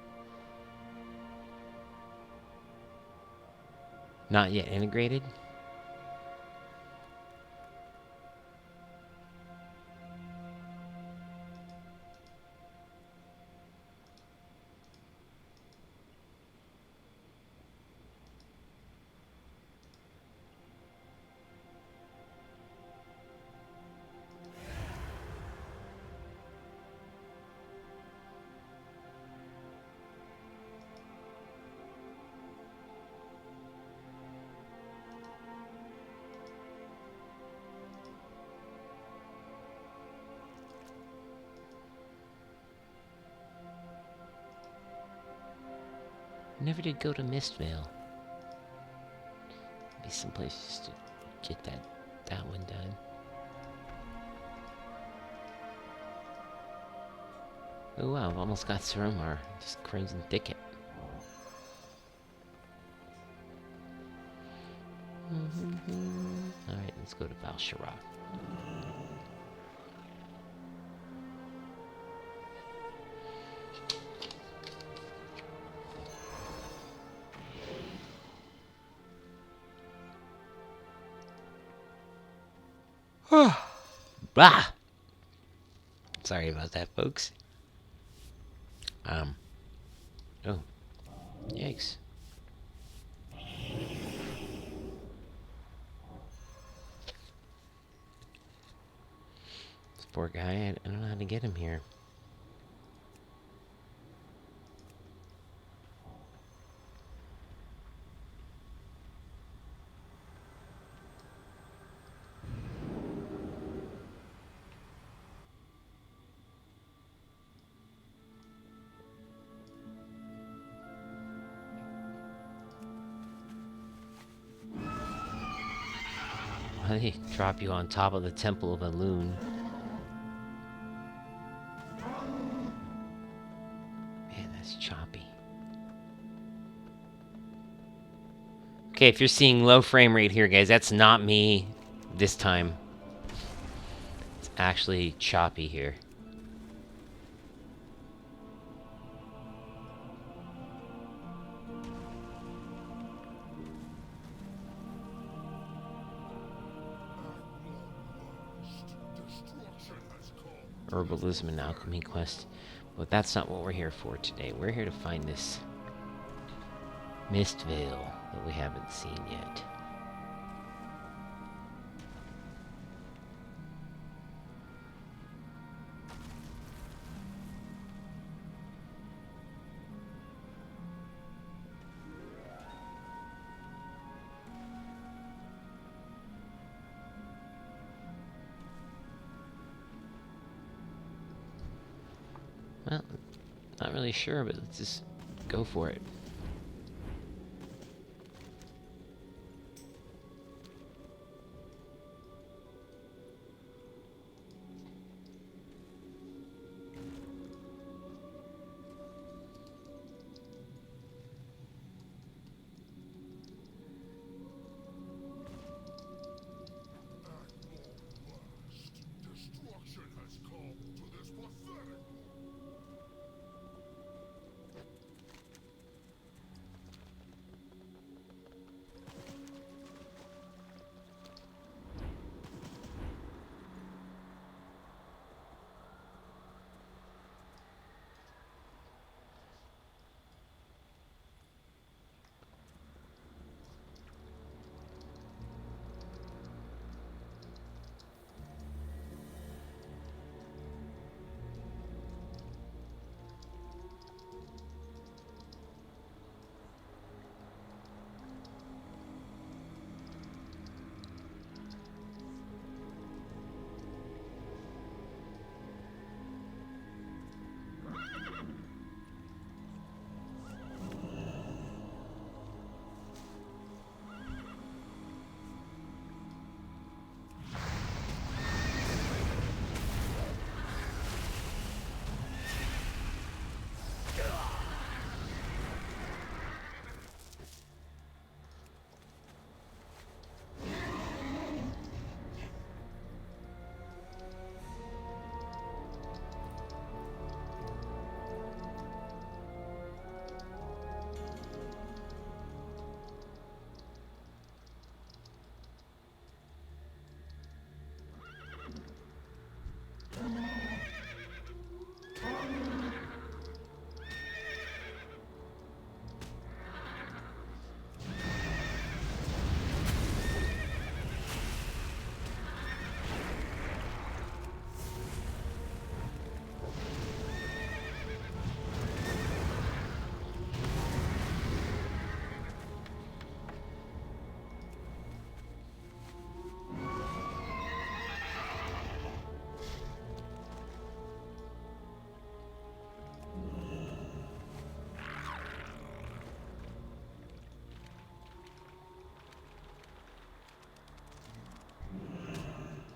S1: Not yet integrated? Never did go to Mistvale. Maybe someplace just to get that one done. Oh wow, I've almost got Suromar. Just Crimson Thicket. Alright, let's go to Val'sharah. Blah. Sorry about that, folks. Oh. Yikes. This poor guy, I don't know how to get him here. Why they drop you on top of the Temple of Elune? Man, that's choppy. Okay, if you're seeing low frame rate here, guys, that's not me this time. It's actually choppy here. Herbalism and alchemy quest. But that's not what we're here for today. We're here to find this mist veil that we haven't seen yet. Well, not really sure, but let's just go for it.
S3: Destruction has come to this pathetic.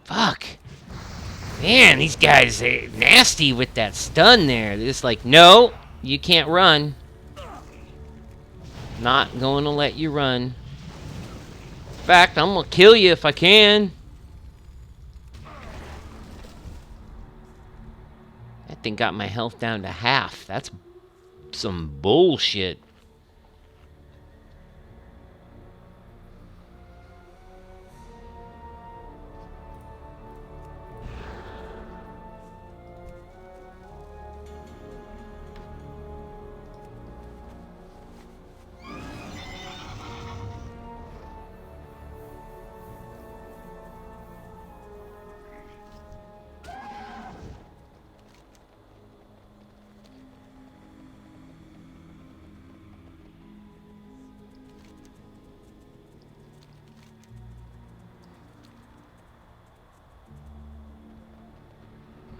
S1: Fuck. Man, these guys are nasty with that stun there. They're just like, no, you can't run. Not going to let you run. In fact, I'm going to kill you if I can. That thing got my health down to half. That's some bullshit.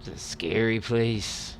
S1: It's a scary place.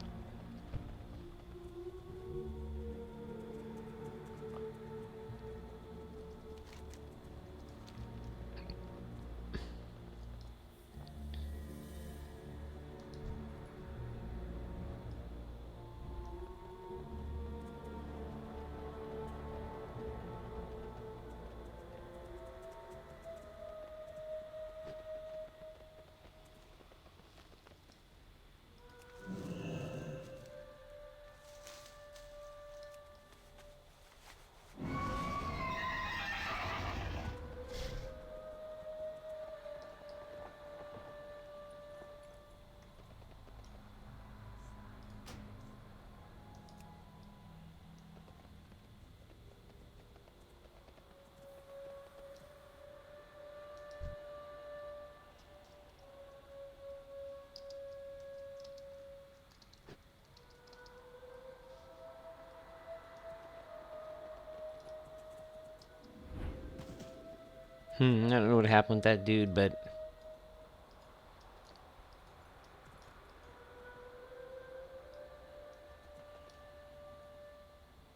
S1: I don't know what happened with that dude, but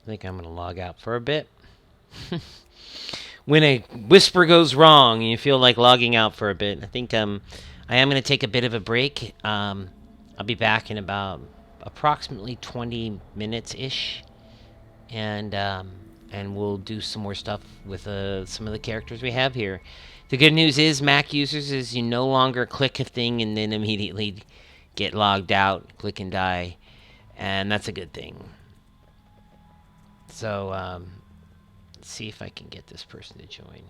S1: I think I'm gonna log out for a bit. When a whisper goes wrong, you feel like logging out for a bit. I think I am gonna take a bit of a break. I'll be back in about approximately 20 minutes ish, and we'll do some more stuff with some of the characters we have here. The good news is, Mac users, is you no longer click a thing and then immediately get logged out, click and die, and that's a good thing. So let's see if I can get this person to join.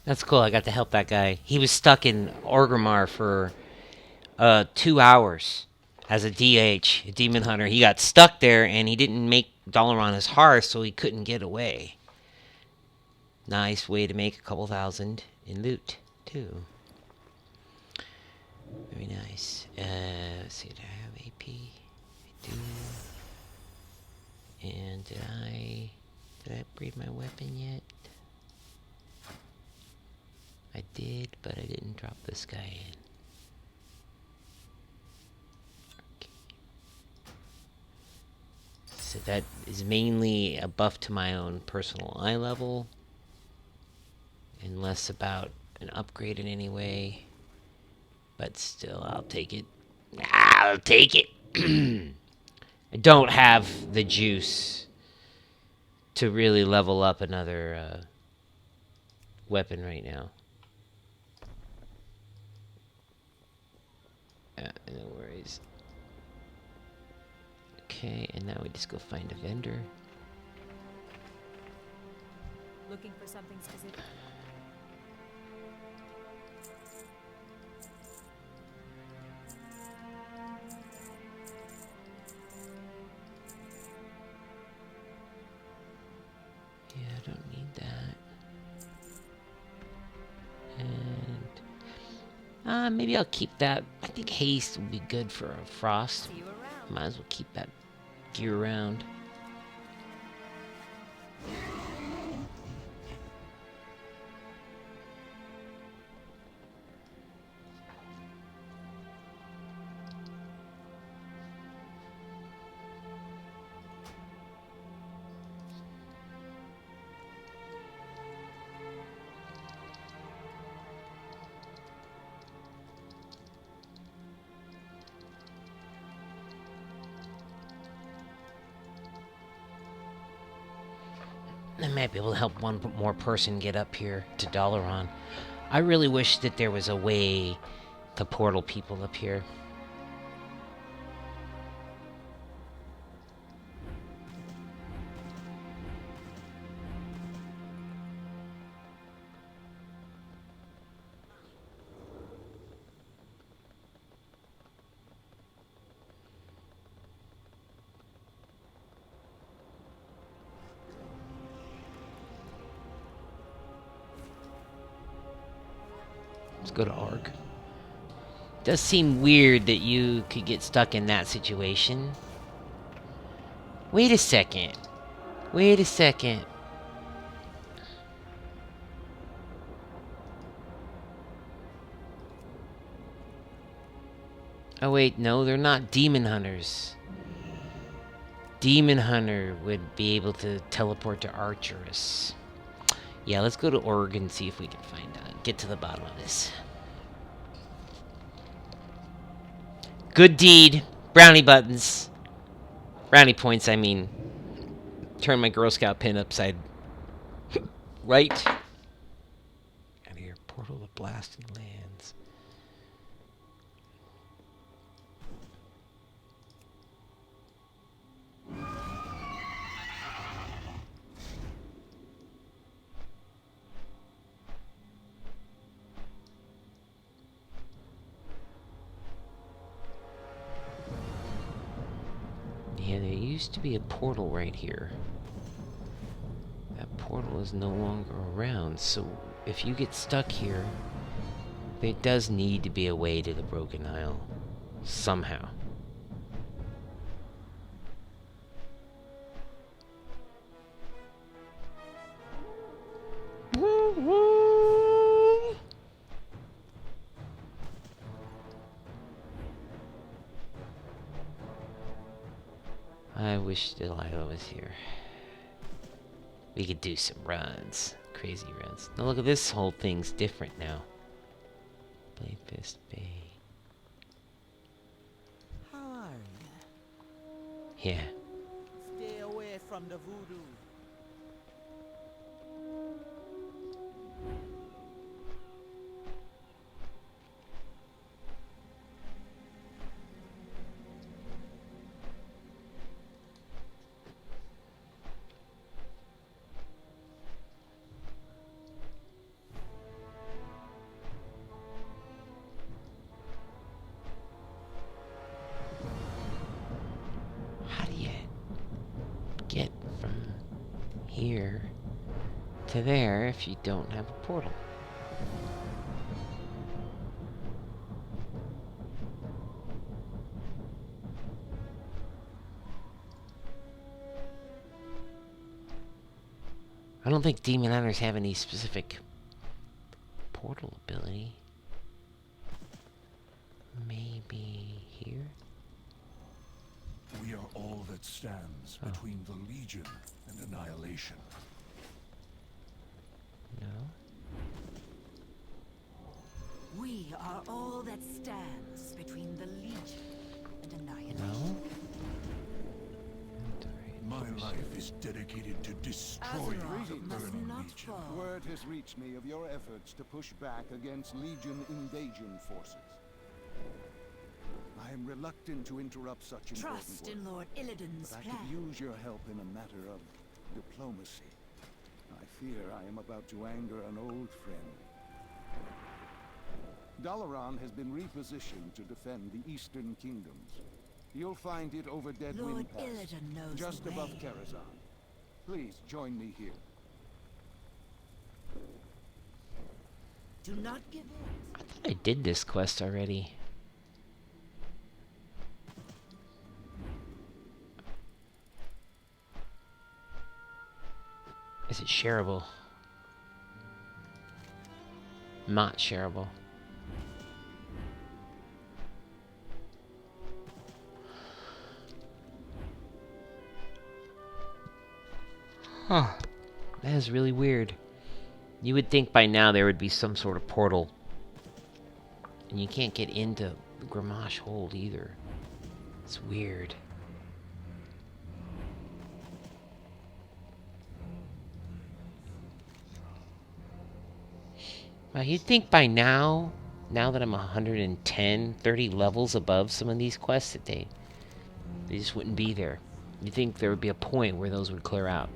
S1: That's cool. I got to help that guy. He was stuck in Orgrimmar for 2 hours as a DH, a demon hunter. He got stuck there, and he didn't make Dalaran his hearth, so he couldn't get away. Nice way to make a couple thousand in loot, too. too. Very nice. Let's see, do I have AP? I do. And did I upgrade my weapon yet? I did, but I didn't drop this guy in. Okay. So that is mainly a buff to my own personal eye level, and less about an upgrade in any way. But still, I'll take it. I'll take it. I don't have the juice to really level up another weapon right now. No worries. Okay, and now we just go find a vendor.
S7: Looking for something specific?
S1: Yeah, I don't need that. And maybe I'll keep that. I think haste will be good for a frost.
S7: See you around.
S1: Might as well keep that gear around. I might be able to help one more person get up here to Dalaran. I really wish that there was a way to portal people up here. Let's go to Arg. Does seem weird that you could get stuck in that situation. Wait a second. Wait a second. Oh wait, no, they're not demon hunters. Demon hunter would be able to teleport to Archerus. Yeah, let's go to Org and see if we can get to the bottom of this. Good deed. Brownie buttons. Brownie points, I mean. Turn my Girl Scout pin upside right. Out of here. Portal to Blasted Lands. Yeah, there used to be a portal right here. That portal is no longer around, so if you get stuck here, there does need to be a way to the Broken Isle. Somehow. Woo woo! I wish Delilah was here. We could do some runs. Crazy runs. Now look at this whole thing's different now. Blade Fist Bay.
S8: How are you?
S1: Yeah.
S8: Stay away from the voodoo.
S1: How do you get from here to there if you don't have a portal? I don't think demon hunters have any specific portal ability. Maybe here?
S4: We are all that stands between the Legion and annihilation.
S1: No.
S7: We are all that stands between the Legion and annihilation.
S1: No.
S4: My life is dedicated to destroying the
S7: Azeroth must
S4: burning
S7: not
S4: Legion.
S7: fall.
S9: Word has reached me of your efforts to push back against Legion invasion forces. I am reluctant to interrupt such important
S7: Trust
S9: work,
S7: in Lord Illidan's
S9: but I
S7: plan.
S9: could use your help in a matter of diplomacy. I fear I am about to anger an old friend. Dalaran has been repositioned to defend the Eastern Kingdoms. You'll find it over
S7: Lord
S9: Deadwind Pass,
S7: Illidan knows
S9: just
S7: the
S9: above
S7: way.
S9: Karazhan. Please join me here.
S7: Do not give in.
S1: I thought I did this quest already. Is it shareable? Not shareable. Huh. That is really weird. You would think by now there would be some sort of portal. And you can't get into Gramash Hold either. It's weird. Well, you'd think by now that I'm 110, 30 levels above some of these quests, that they just wouldn't be there. You'd think there would be a point where those would clear out.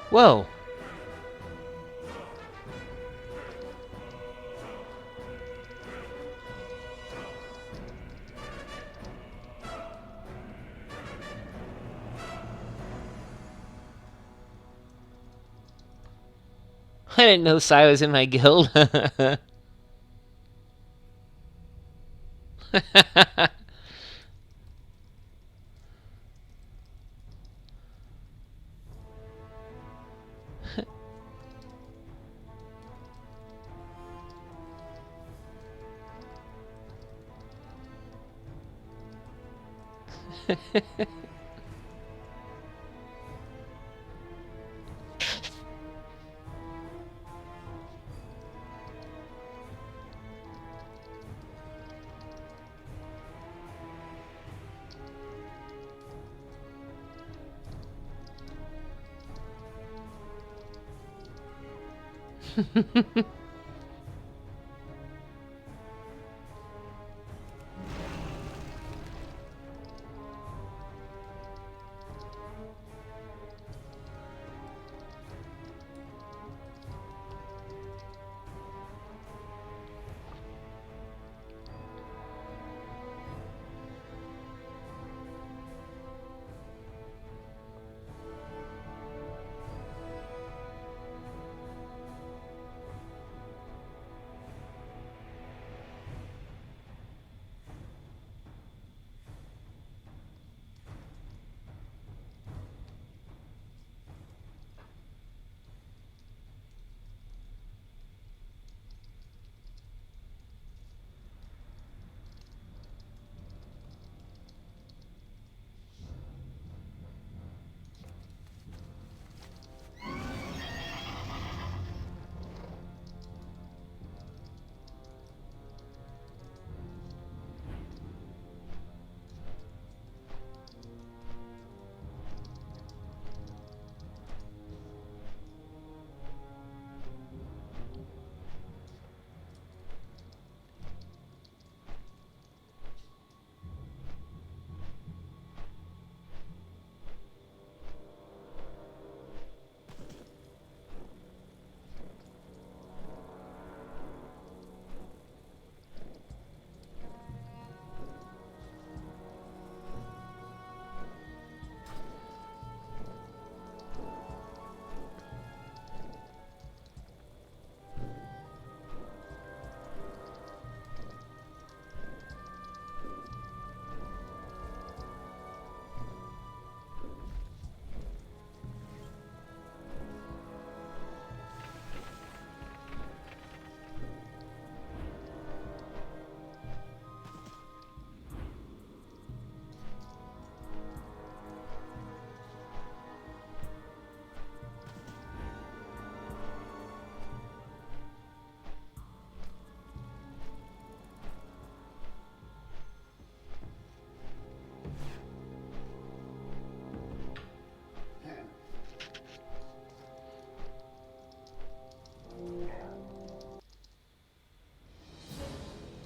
S1: Whoa! I didn't know Sai was in my guild.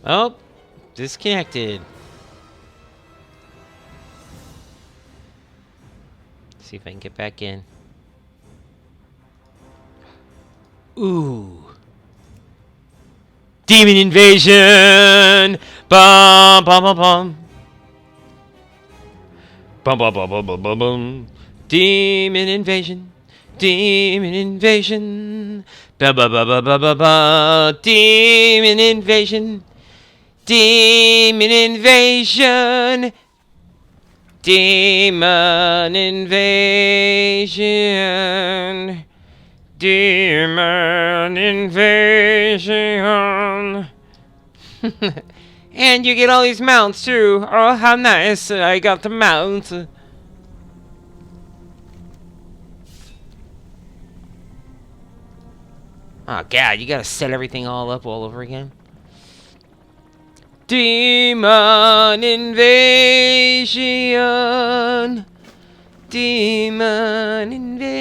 S1: Oh, disconnected. See if I can get back in. Ooh. Demon invasion! Bum bum bum bum. Bum bum bum bum bum bum bum. Demon invasion. Demon invasion. Ba ba ba ba ba ba ba. Demon invasion. Demon invasion. Demon invasion. Demon invasion. And you get all these mounts too. Oh, how nice. I got the mounts. Oh god, you gotta set everything all up all over again. Demon invasion. Demon invasion.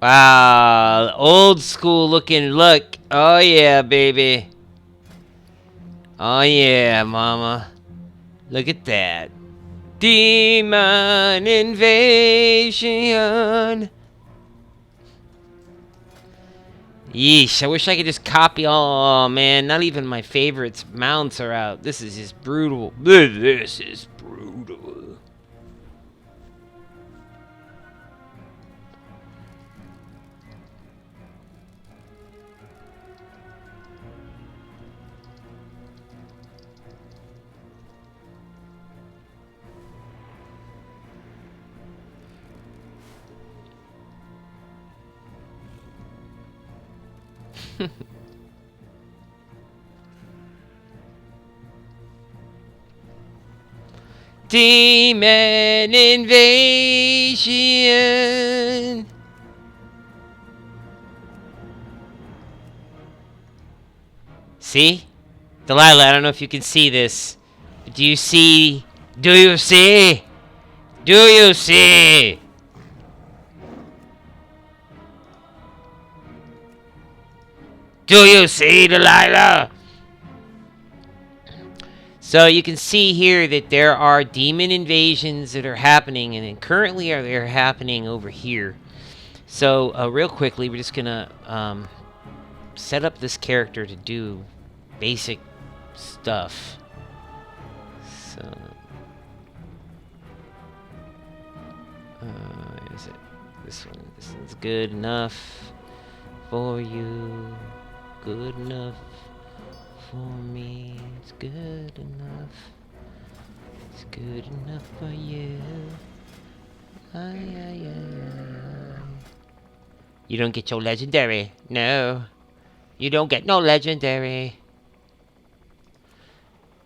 S1: Wow, old school looking look. Oh yeah, baby. Oh yeah, mama. Look at that. Demon invasion. Yeesh, I wish I could just copy all. Oh, man, not even my favorites mounts are out. This is just brutal. This is brutal. Demon invasion. See? Delilah, I don't know if you can see this. Do you see? Do you see? Do you see? Do you see, Delilah? So you can see here that there are demon invasions that are happening, and currently they're happening over here. So real quickly, we're just gonna set up this character to do basic stuff. So, is it this one? This one's good enough for you. Good enough for me. It's good enough. It's good enough for you. Ay, ay, ay, ay. You don't get your legendary. No. You don't get no legendary.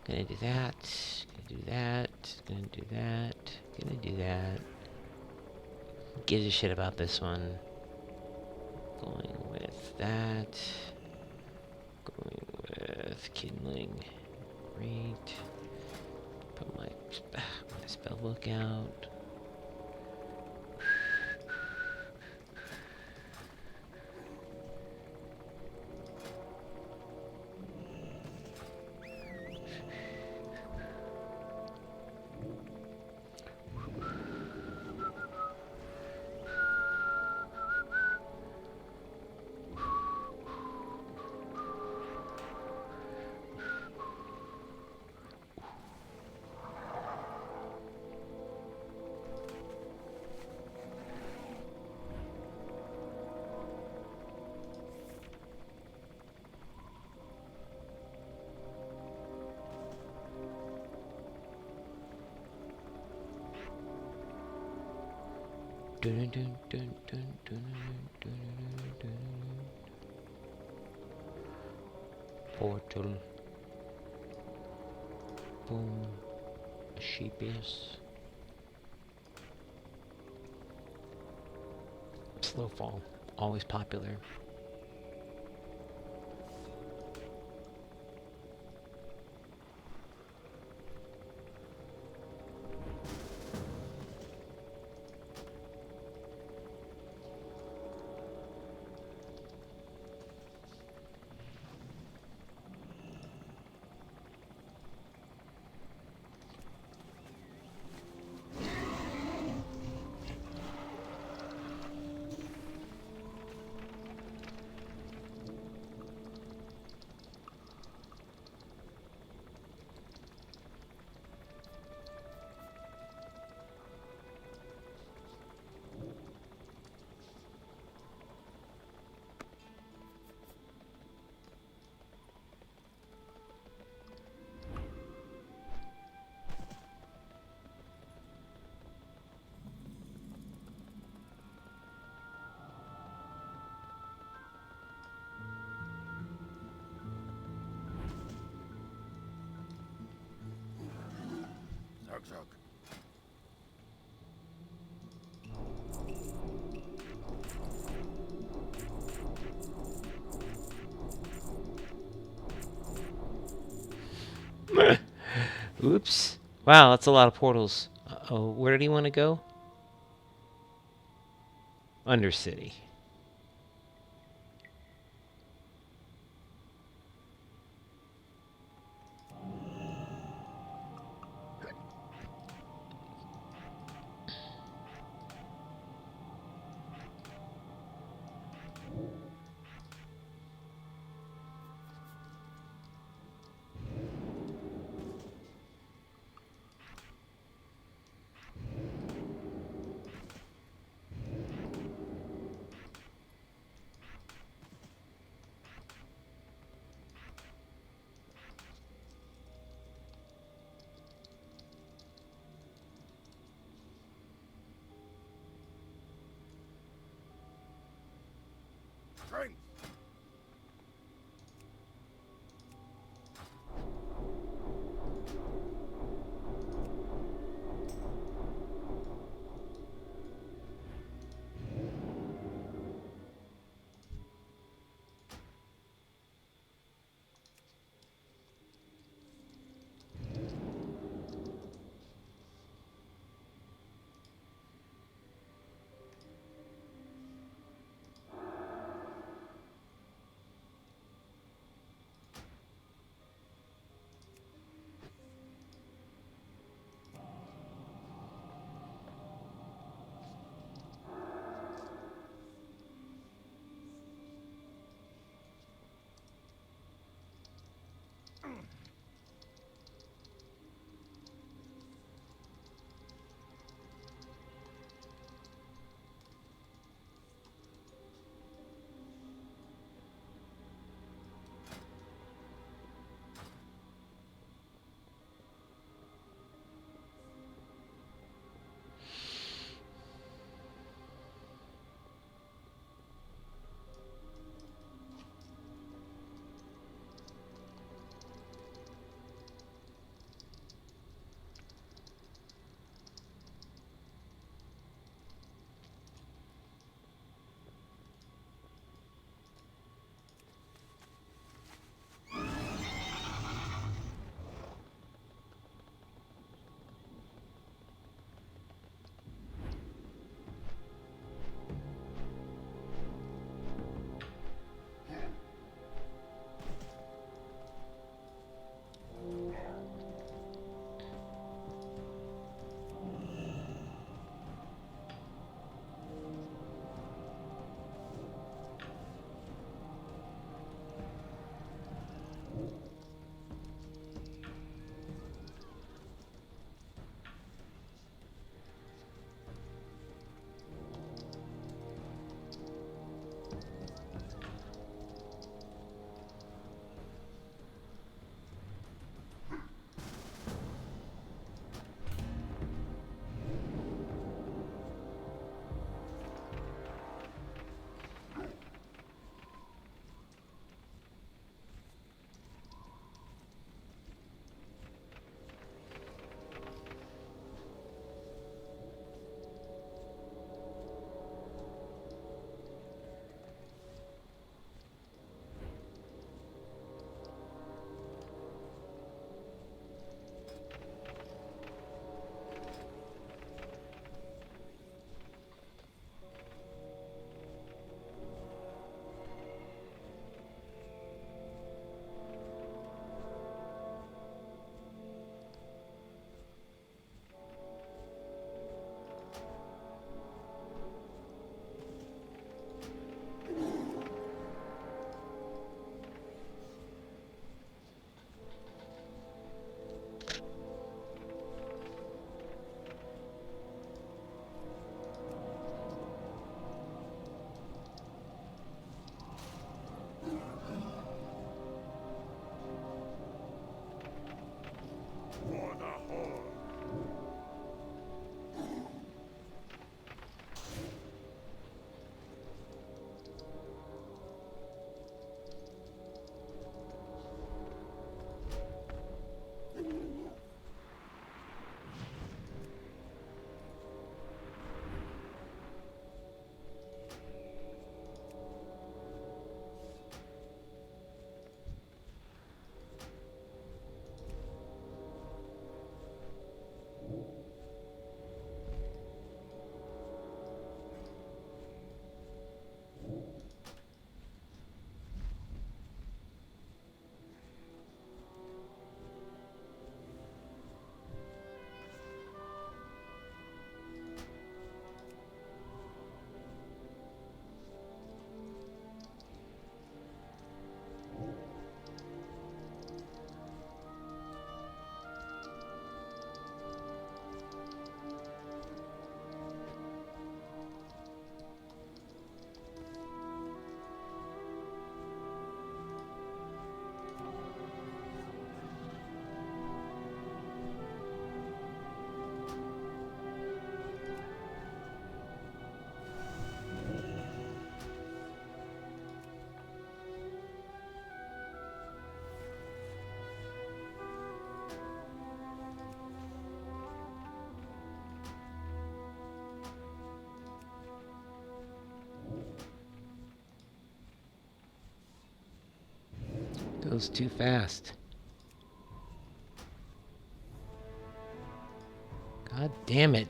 S1: Gonna do that. Gonna do that. Gonna do that. Gonna do that. Gives a shit about this one. Going with that. Going with kindling. Great. Put my spell book out. Portal. Boom. Sheepius. Slow fall. Always popular.
S9: Zug.
S1: Oops. Wow, that's a lot of portals. Uh-oh, where did he want to go? Undercity.
S9: Strength.
S1: Goes too fast. God damn it.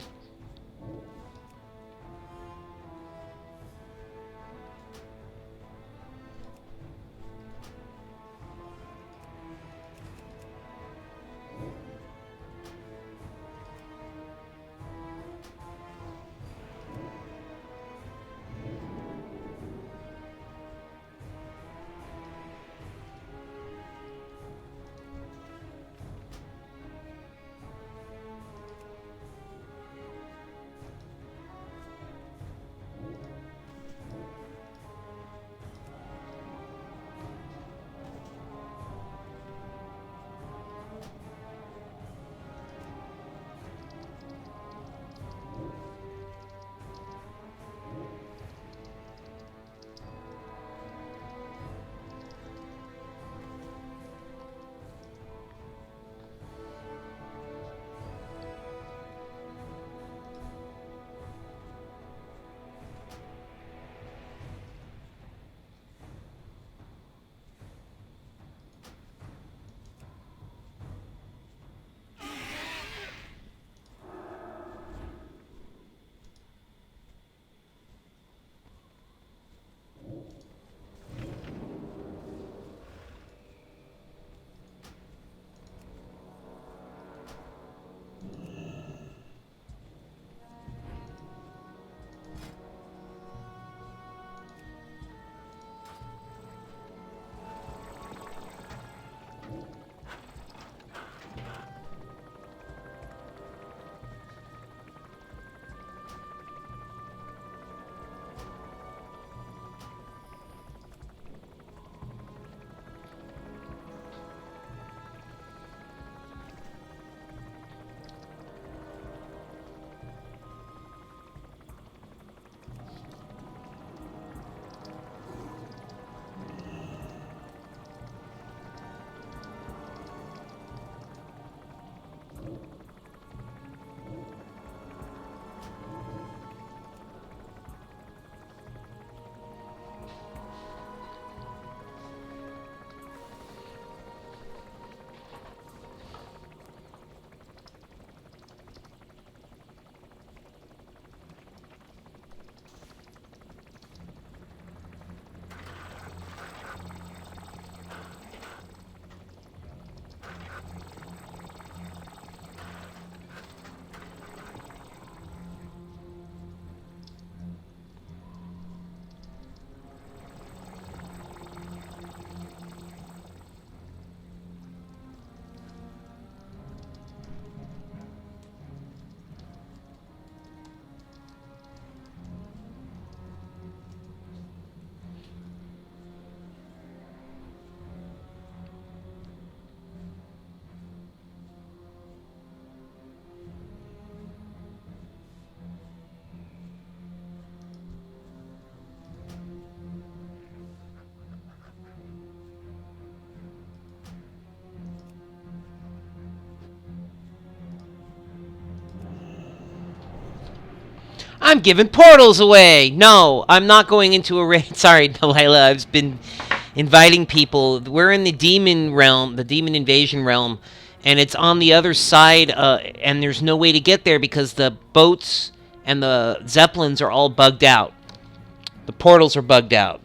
S1: I'm giving portals away. No, I'm not going into a raid. Sorry, Delilah. I've been inviting people. We're in the demon realm, the demon invasion realm, and it's on the other side, and there's no way to get there because the boats and the zeppelins are all bugged out. The portals are bugged out.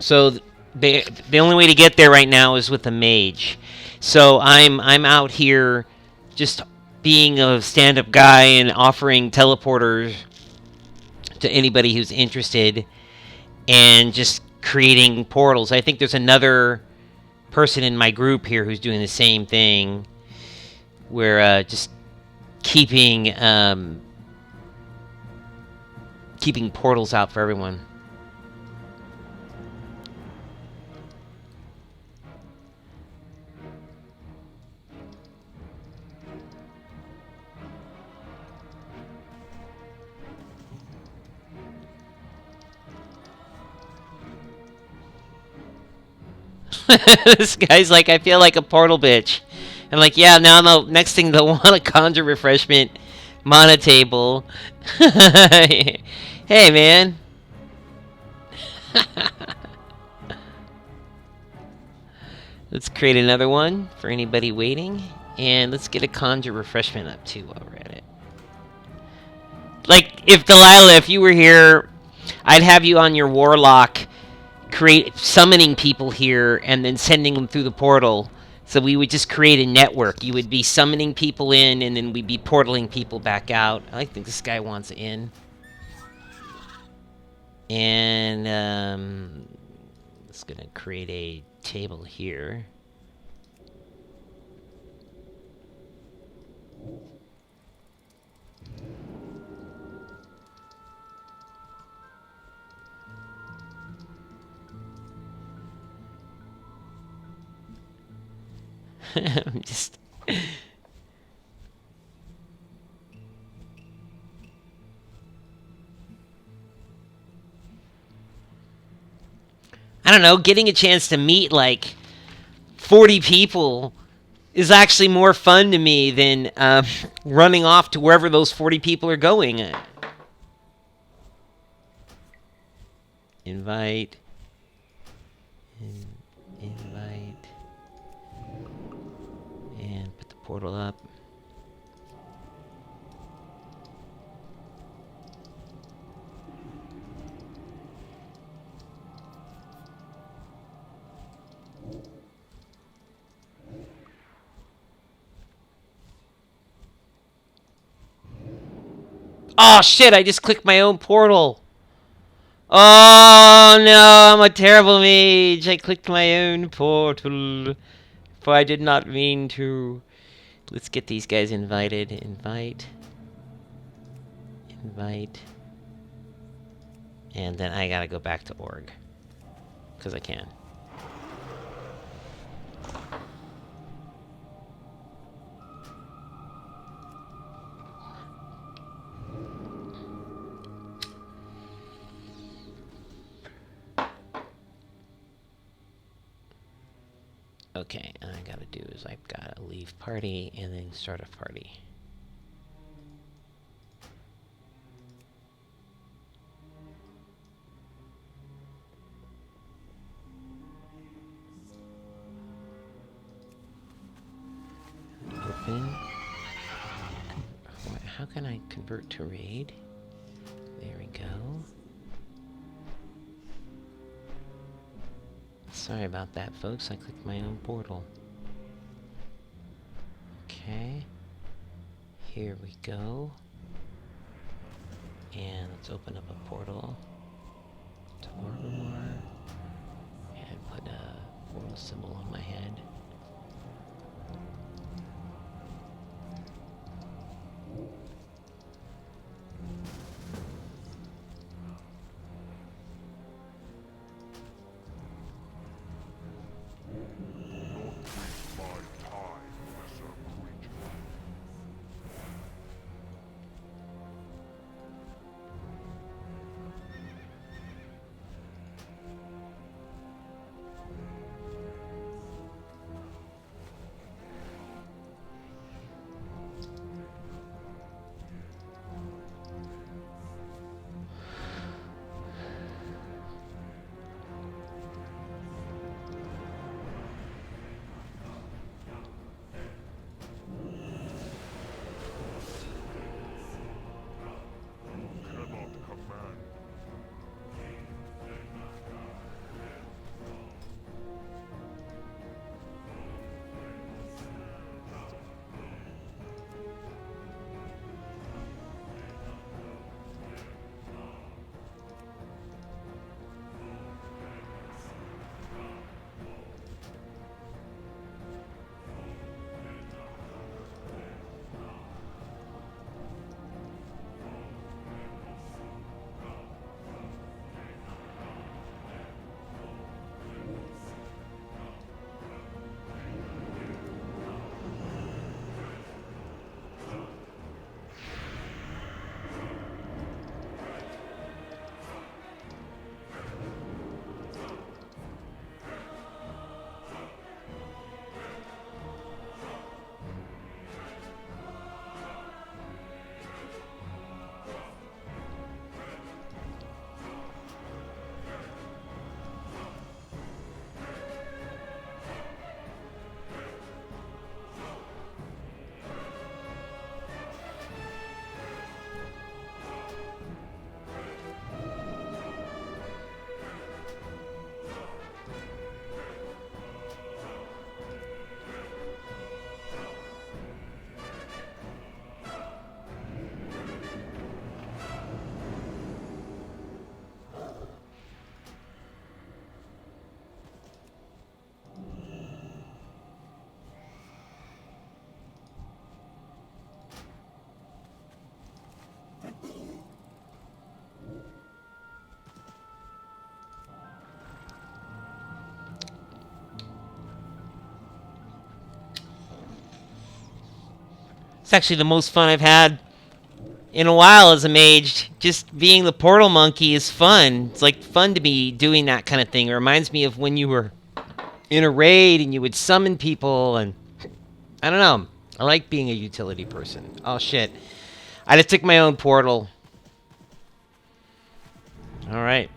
S1: So the only way to get there right now is with a mage. So I'm out here just being a stand-up guy and offering teleporters to anybody who's interested and just creating portals. I think there's another person in my group here who's doing the same thing. We're just keeping portals out for everyone. This guy's like, I feel like a portal bitch. I'm like, yeah, now the next thing they'll want a conjure refreshment mana table. Hey, man. Let's create another one for anybody waiting. And let's get a conjure refreshment up too while we're at it. Like, if Delilah, if you were here, I'd have you on your warlock summoning people here and then sending them through the portal. So we would just create a network. You would be summoning people in and then we'd be portaling people back out. I think this guy wants in. And it's gonna create a table here. I'm just... I don't know, getting a chance to meet, like, 40 people is actually more fun to me than running off to wherever those 40 people are going. Invite. Invite. And put the portal up. Oh shit, I just clicked my own portal. Oh no, I'm a terrible mage. I clicked my own portal. For I did not mean to. Let's get these guys invited. Invite. Invite. And then I gotta go back to org. Because I can. Okay, all I gotta do is I've gotta leave party and then start a party. Open. How can I convert to raid? There we go. Sorry about that, folks. I clicked my own portal. Okay. Here we go. And let's open up a portal to Orgrimmar. And put a portal symbol on my head. It's actually the most fun I've had in a while as a mage. Just being the portal monkey is fun. It's like fun to be doing that kind of thing. It reminds me of when you were in a raid and you would summon people, and I don't know. I like being a utility person. Oh shit. I just took my own portal. Alright.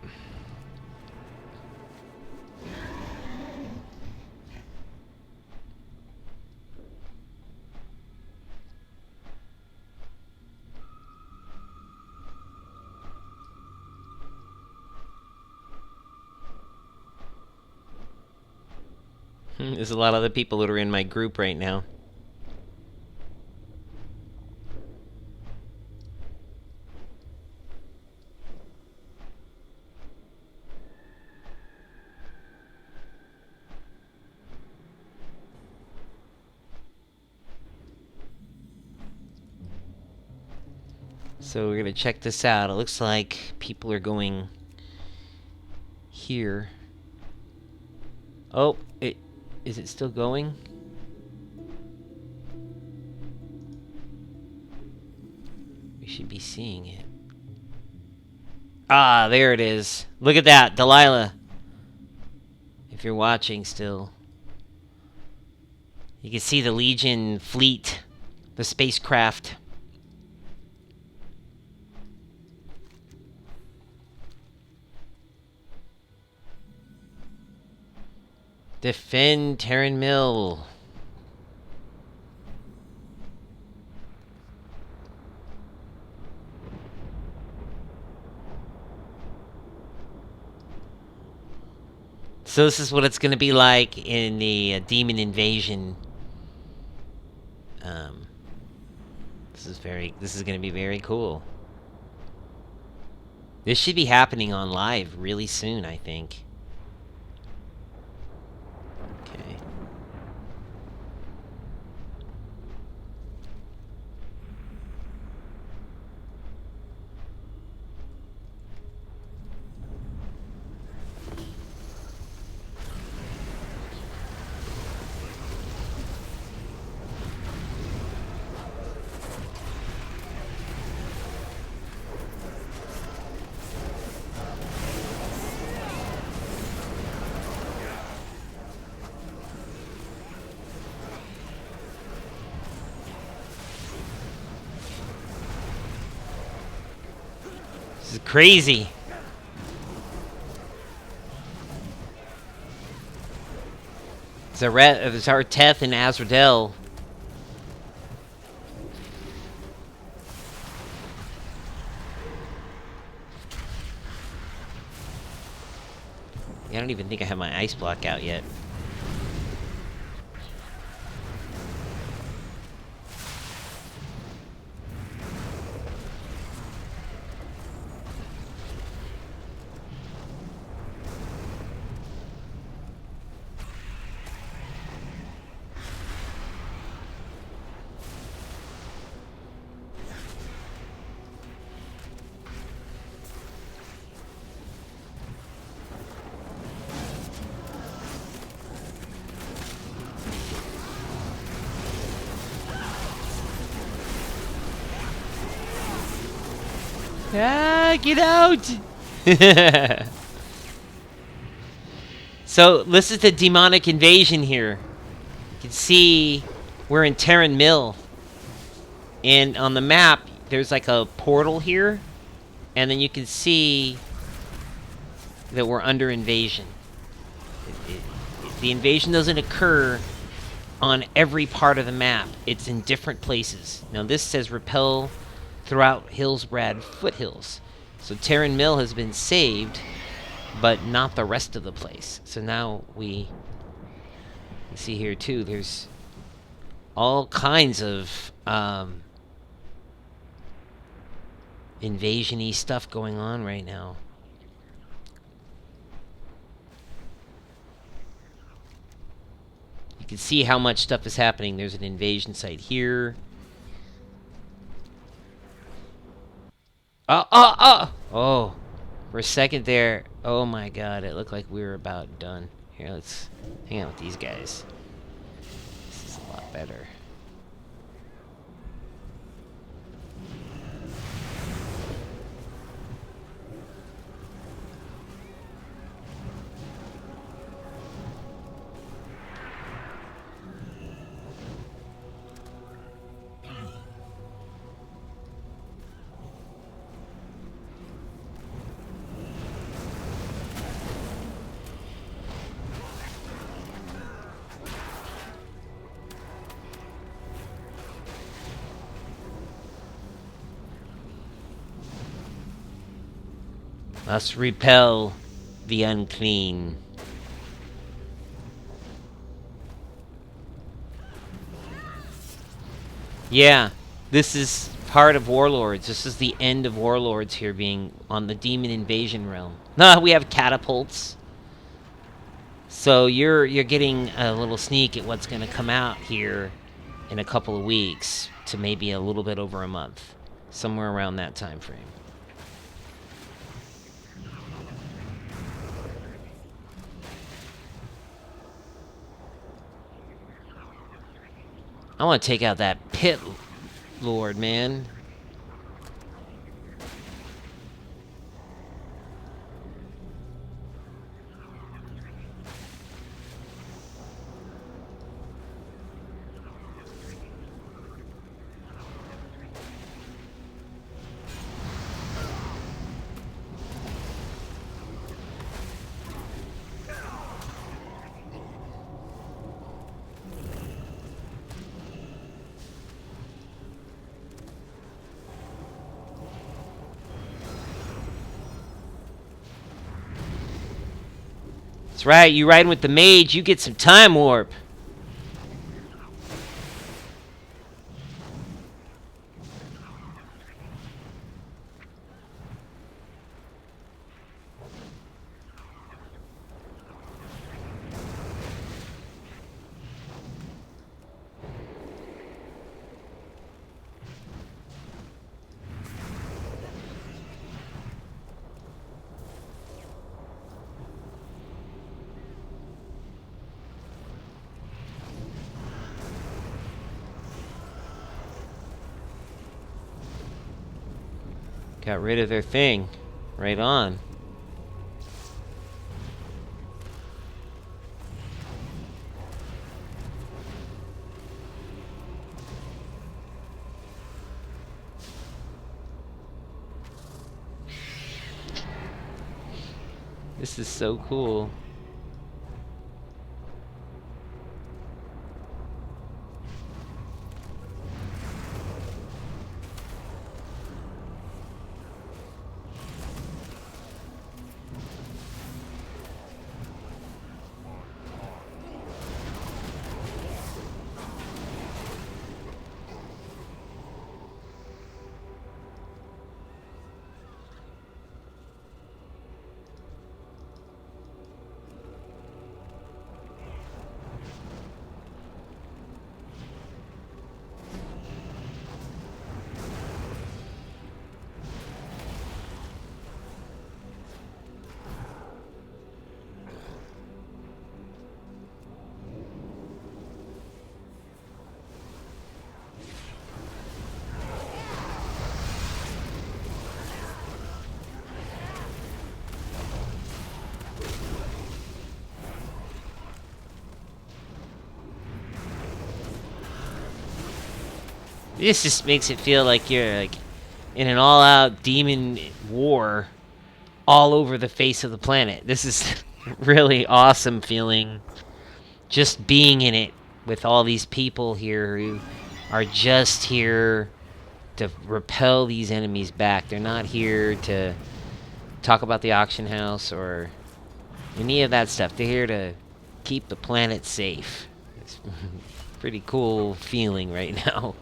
S1: There's a lot of other people that are in my group right now. So we're gonna check this out. It looks like people are going here. Oh, is it still going? We should be seeing it. Ah, there it is. Look at that, Delilah. If you're watching still. You can see the Legion fleet, the spacecraft. Defend Tarren Mill. So this is what it's going to be like in the demon invasion. This is going to be very cool. This should be happening on live really soon, I think. Okay. This is crazy. Zarteth and Azrael. I don't even think I have my ice block out yet. Ah, get out! So, this is the demonic invasion here. You can see we're in Tarren Mill. And on the map, there's like a portal here. And then you can see that we're under invasion. The invasion doesn't occur on every part of the map. It's in different places. Now, this says repel throughout Hillsbrad foothills. So Tarren Mill has been saved, but not the rest of the place. So now we see here too, there's all kinds of invasion-y stuff going on right now. You can see how much stuff is happening. There's an invasion site here. Oh, for a second there, oh my god, it looked like we were about done. Here, let's hang out with these guys. This is a lot better. Must repel the unclean. Yeah, this is part of Warlords. This is the end of Warlords here, being on the Demon Invasion realm. Nah, we have catapults. So you're getting a little sneak at what's going to come out here in a couple of weeks to maybe a little bit over a month, somewhere around that time frame. I want to take out that pit lord, man. That's right, you riding with the mage, you get some time warp. Got rid of their thing. Right on. This is so cool. This just makes it feel like you're like in an all-out demon war all over the face of the planet. This is really awesome feeling just being in it with all these people here who are just here to repel these enemies back. They're not here to talk about the auction house or any of that stuff. They're here to keep the planet safe. It's pretty cool feeling right now.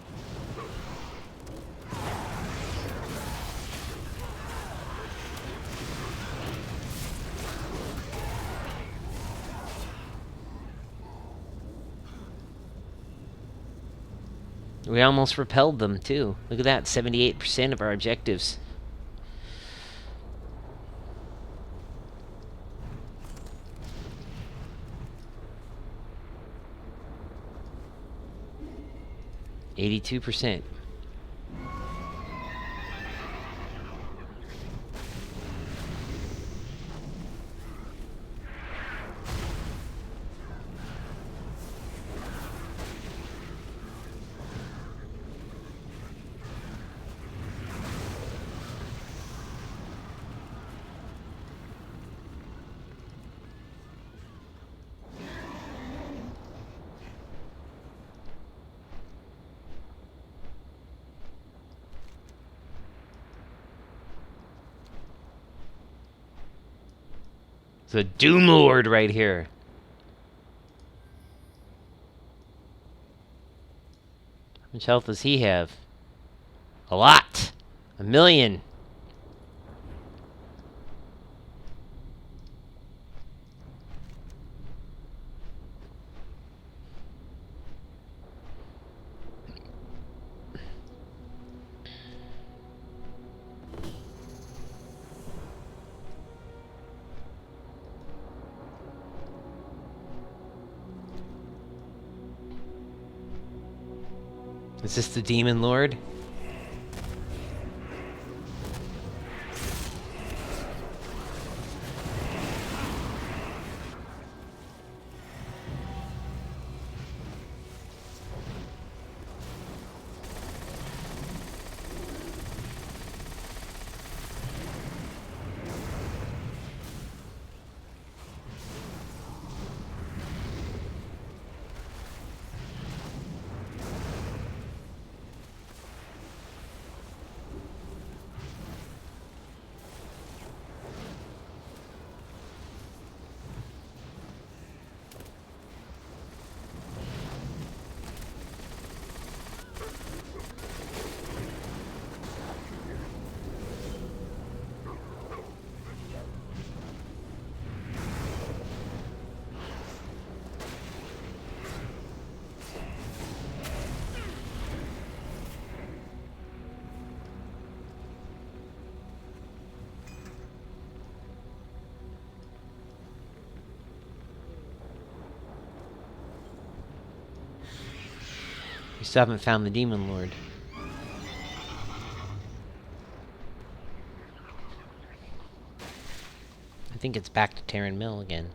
S1: We almost repelled them, too. Look at that, 78% of our objectives. %. The Doom Lord right here. How much health does he have? A lot. 1,000,000. Is this the Demon Lord? We still haven't found the Demon Lord. I think it's back to Tarren Mill again.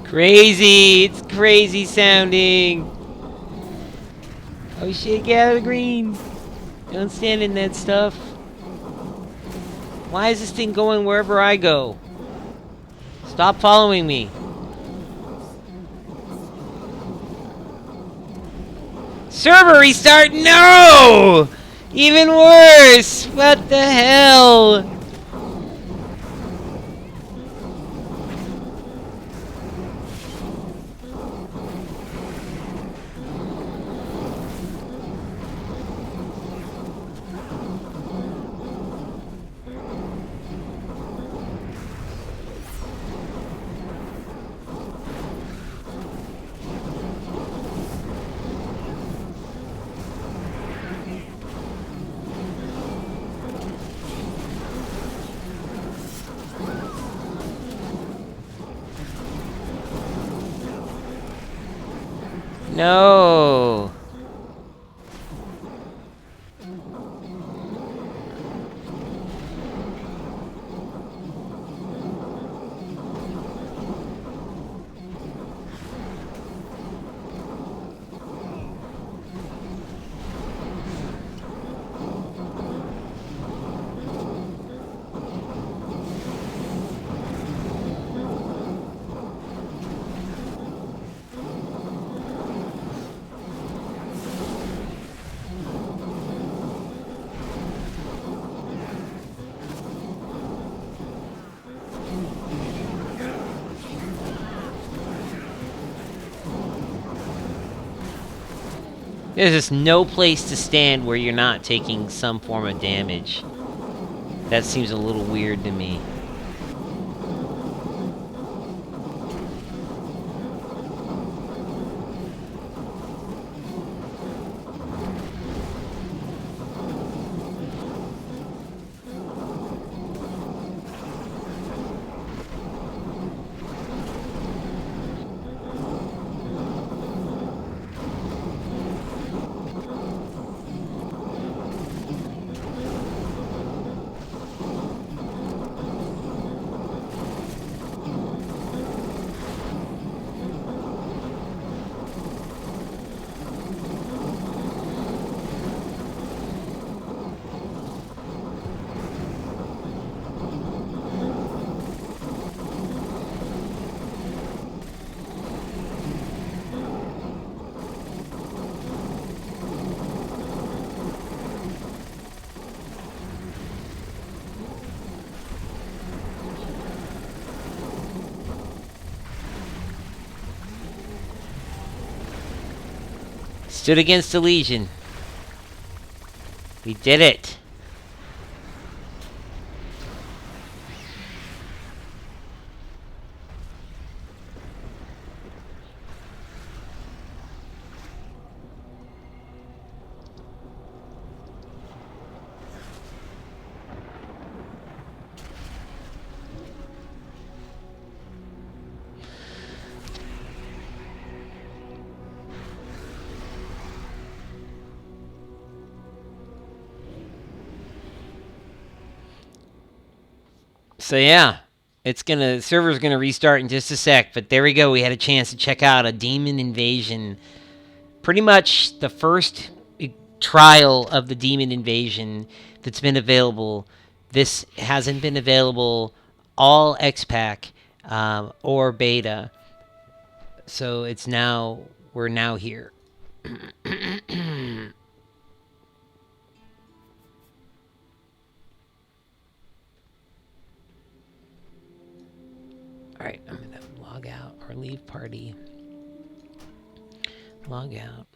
S1: Crazy! It's crazy sounding! Oh shit, get out of the green! Don't stand in that stuff. Why is this thing going wherever I go? Stop following me. Server restart? No! Even worse! What the hell? No. There's just no place to stand where you're not taking some form of damage. That seems a little weird to me. Stood against the Legion. We did it. So yeah, server's gonna restart in just a sec, but there we go. We had a chance to check out a demon invasion. Pretty much the first trial of the demon invasion that's been available. This hasn't been available all XPack or beta. So we're now here. Alright, I'm going to log out or leave party. Log out.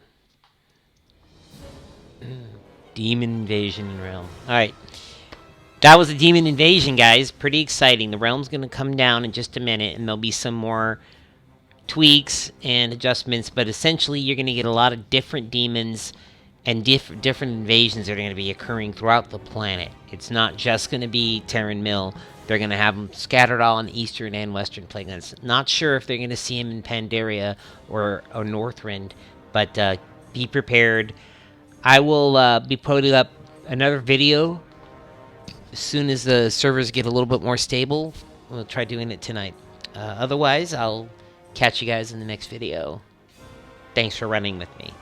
S1: Demon Invasion in Realm. Alright. That was a Demon Invasion, guys. Pretty exciting. The Realm's going to come down in just a minute, and there'll be some more tweaks and adjustments, but essentially you're going to get a lot of different demons and different invasions that are going to be occurring throughout the planet. It's not just going to be Tarren Mill. They're going to have them scattered all on the eastern and western plains. Not sure if they're going to see them in Pandaria or Northrend, but be prepared. I will be putting up another video as soon as the servers get a little bit more stable. We'll try doing it tonight. Otherwise, I'll catch you guys in the next video. Thanks for running with me.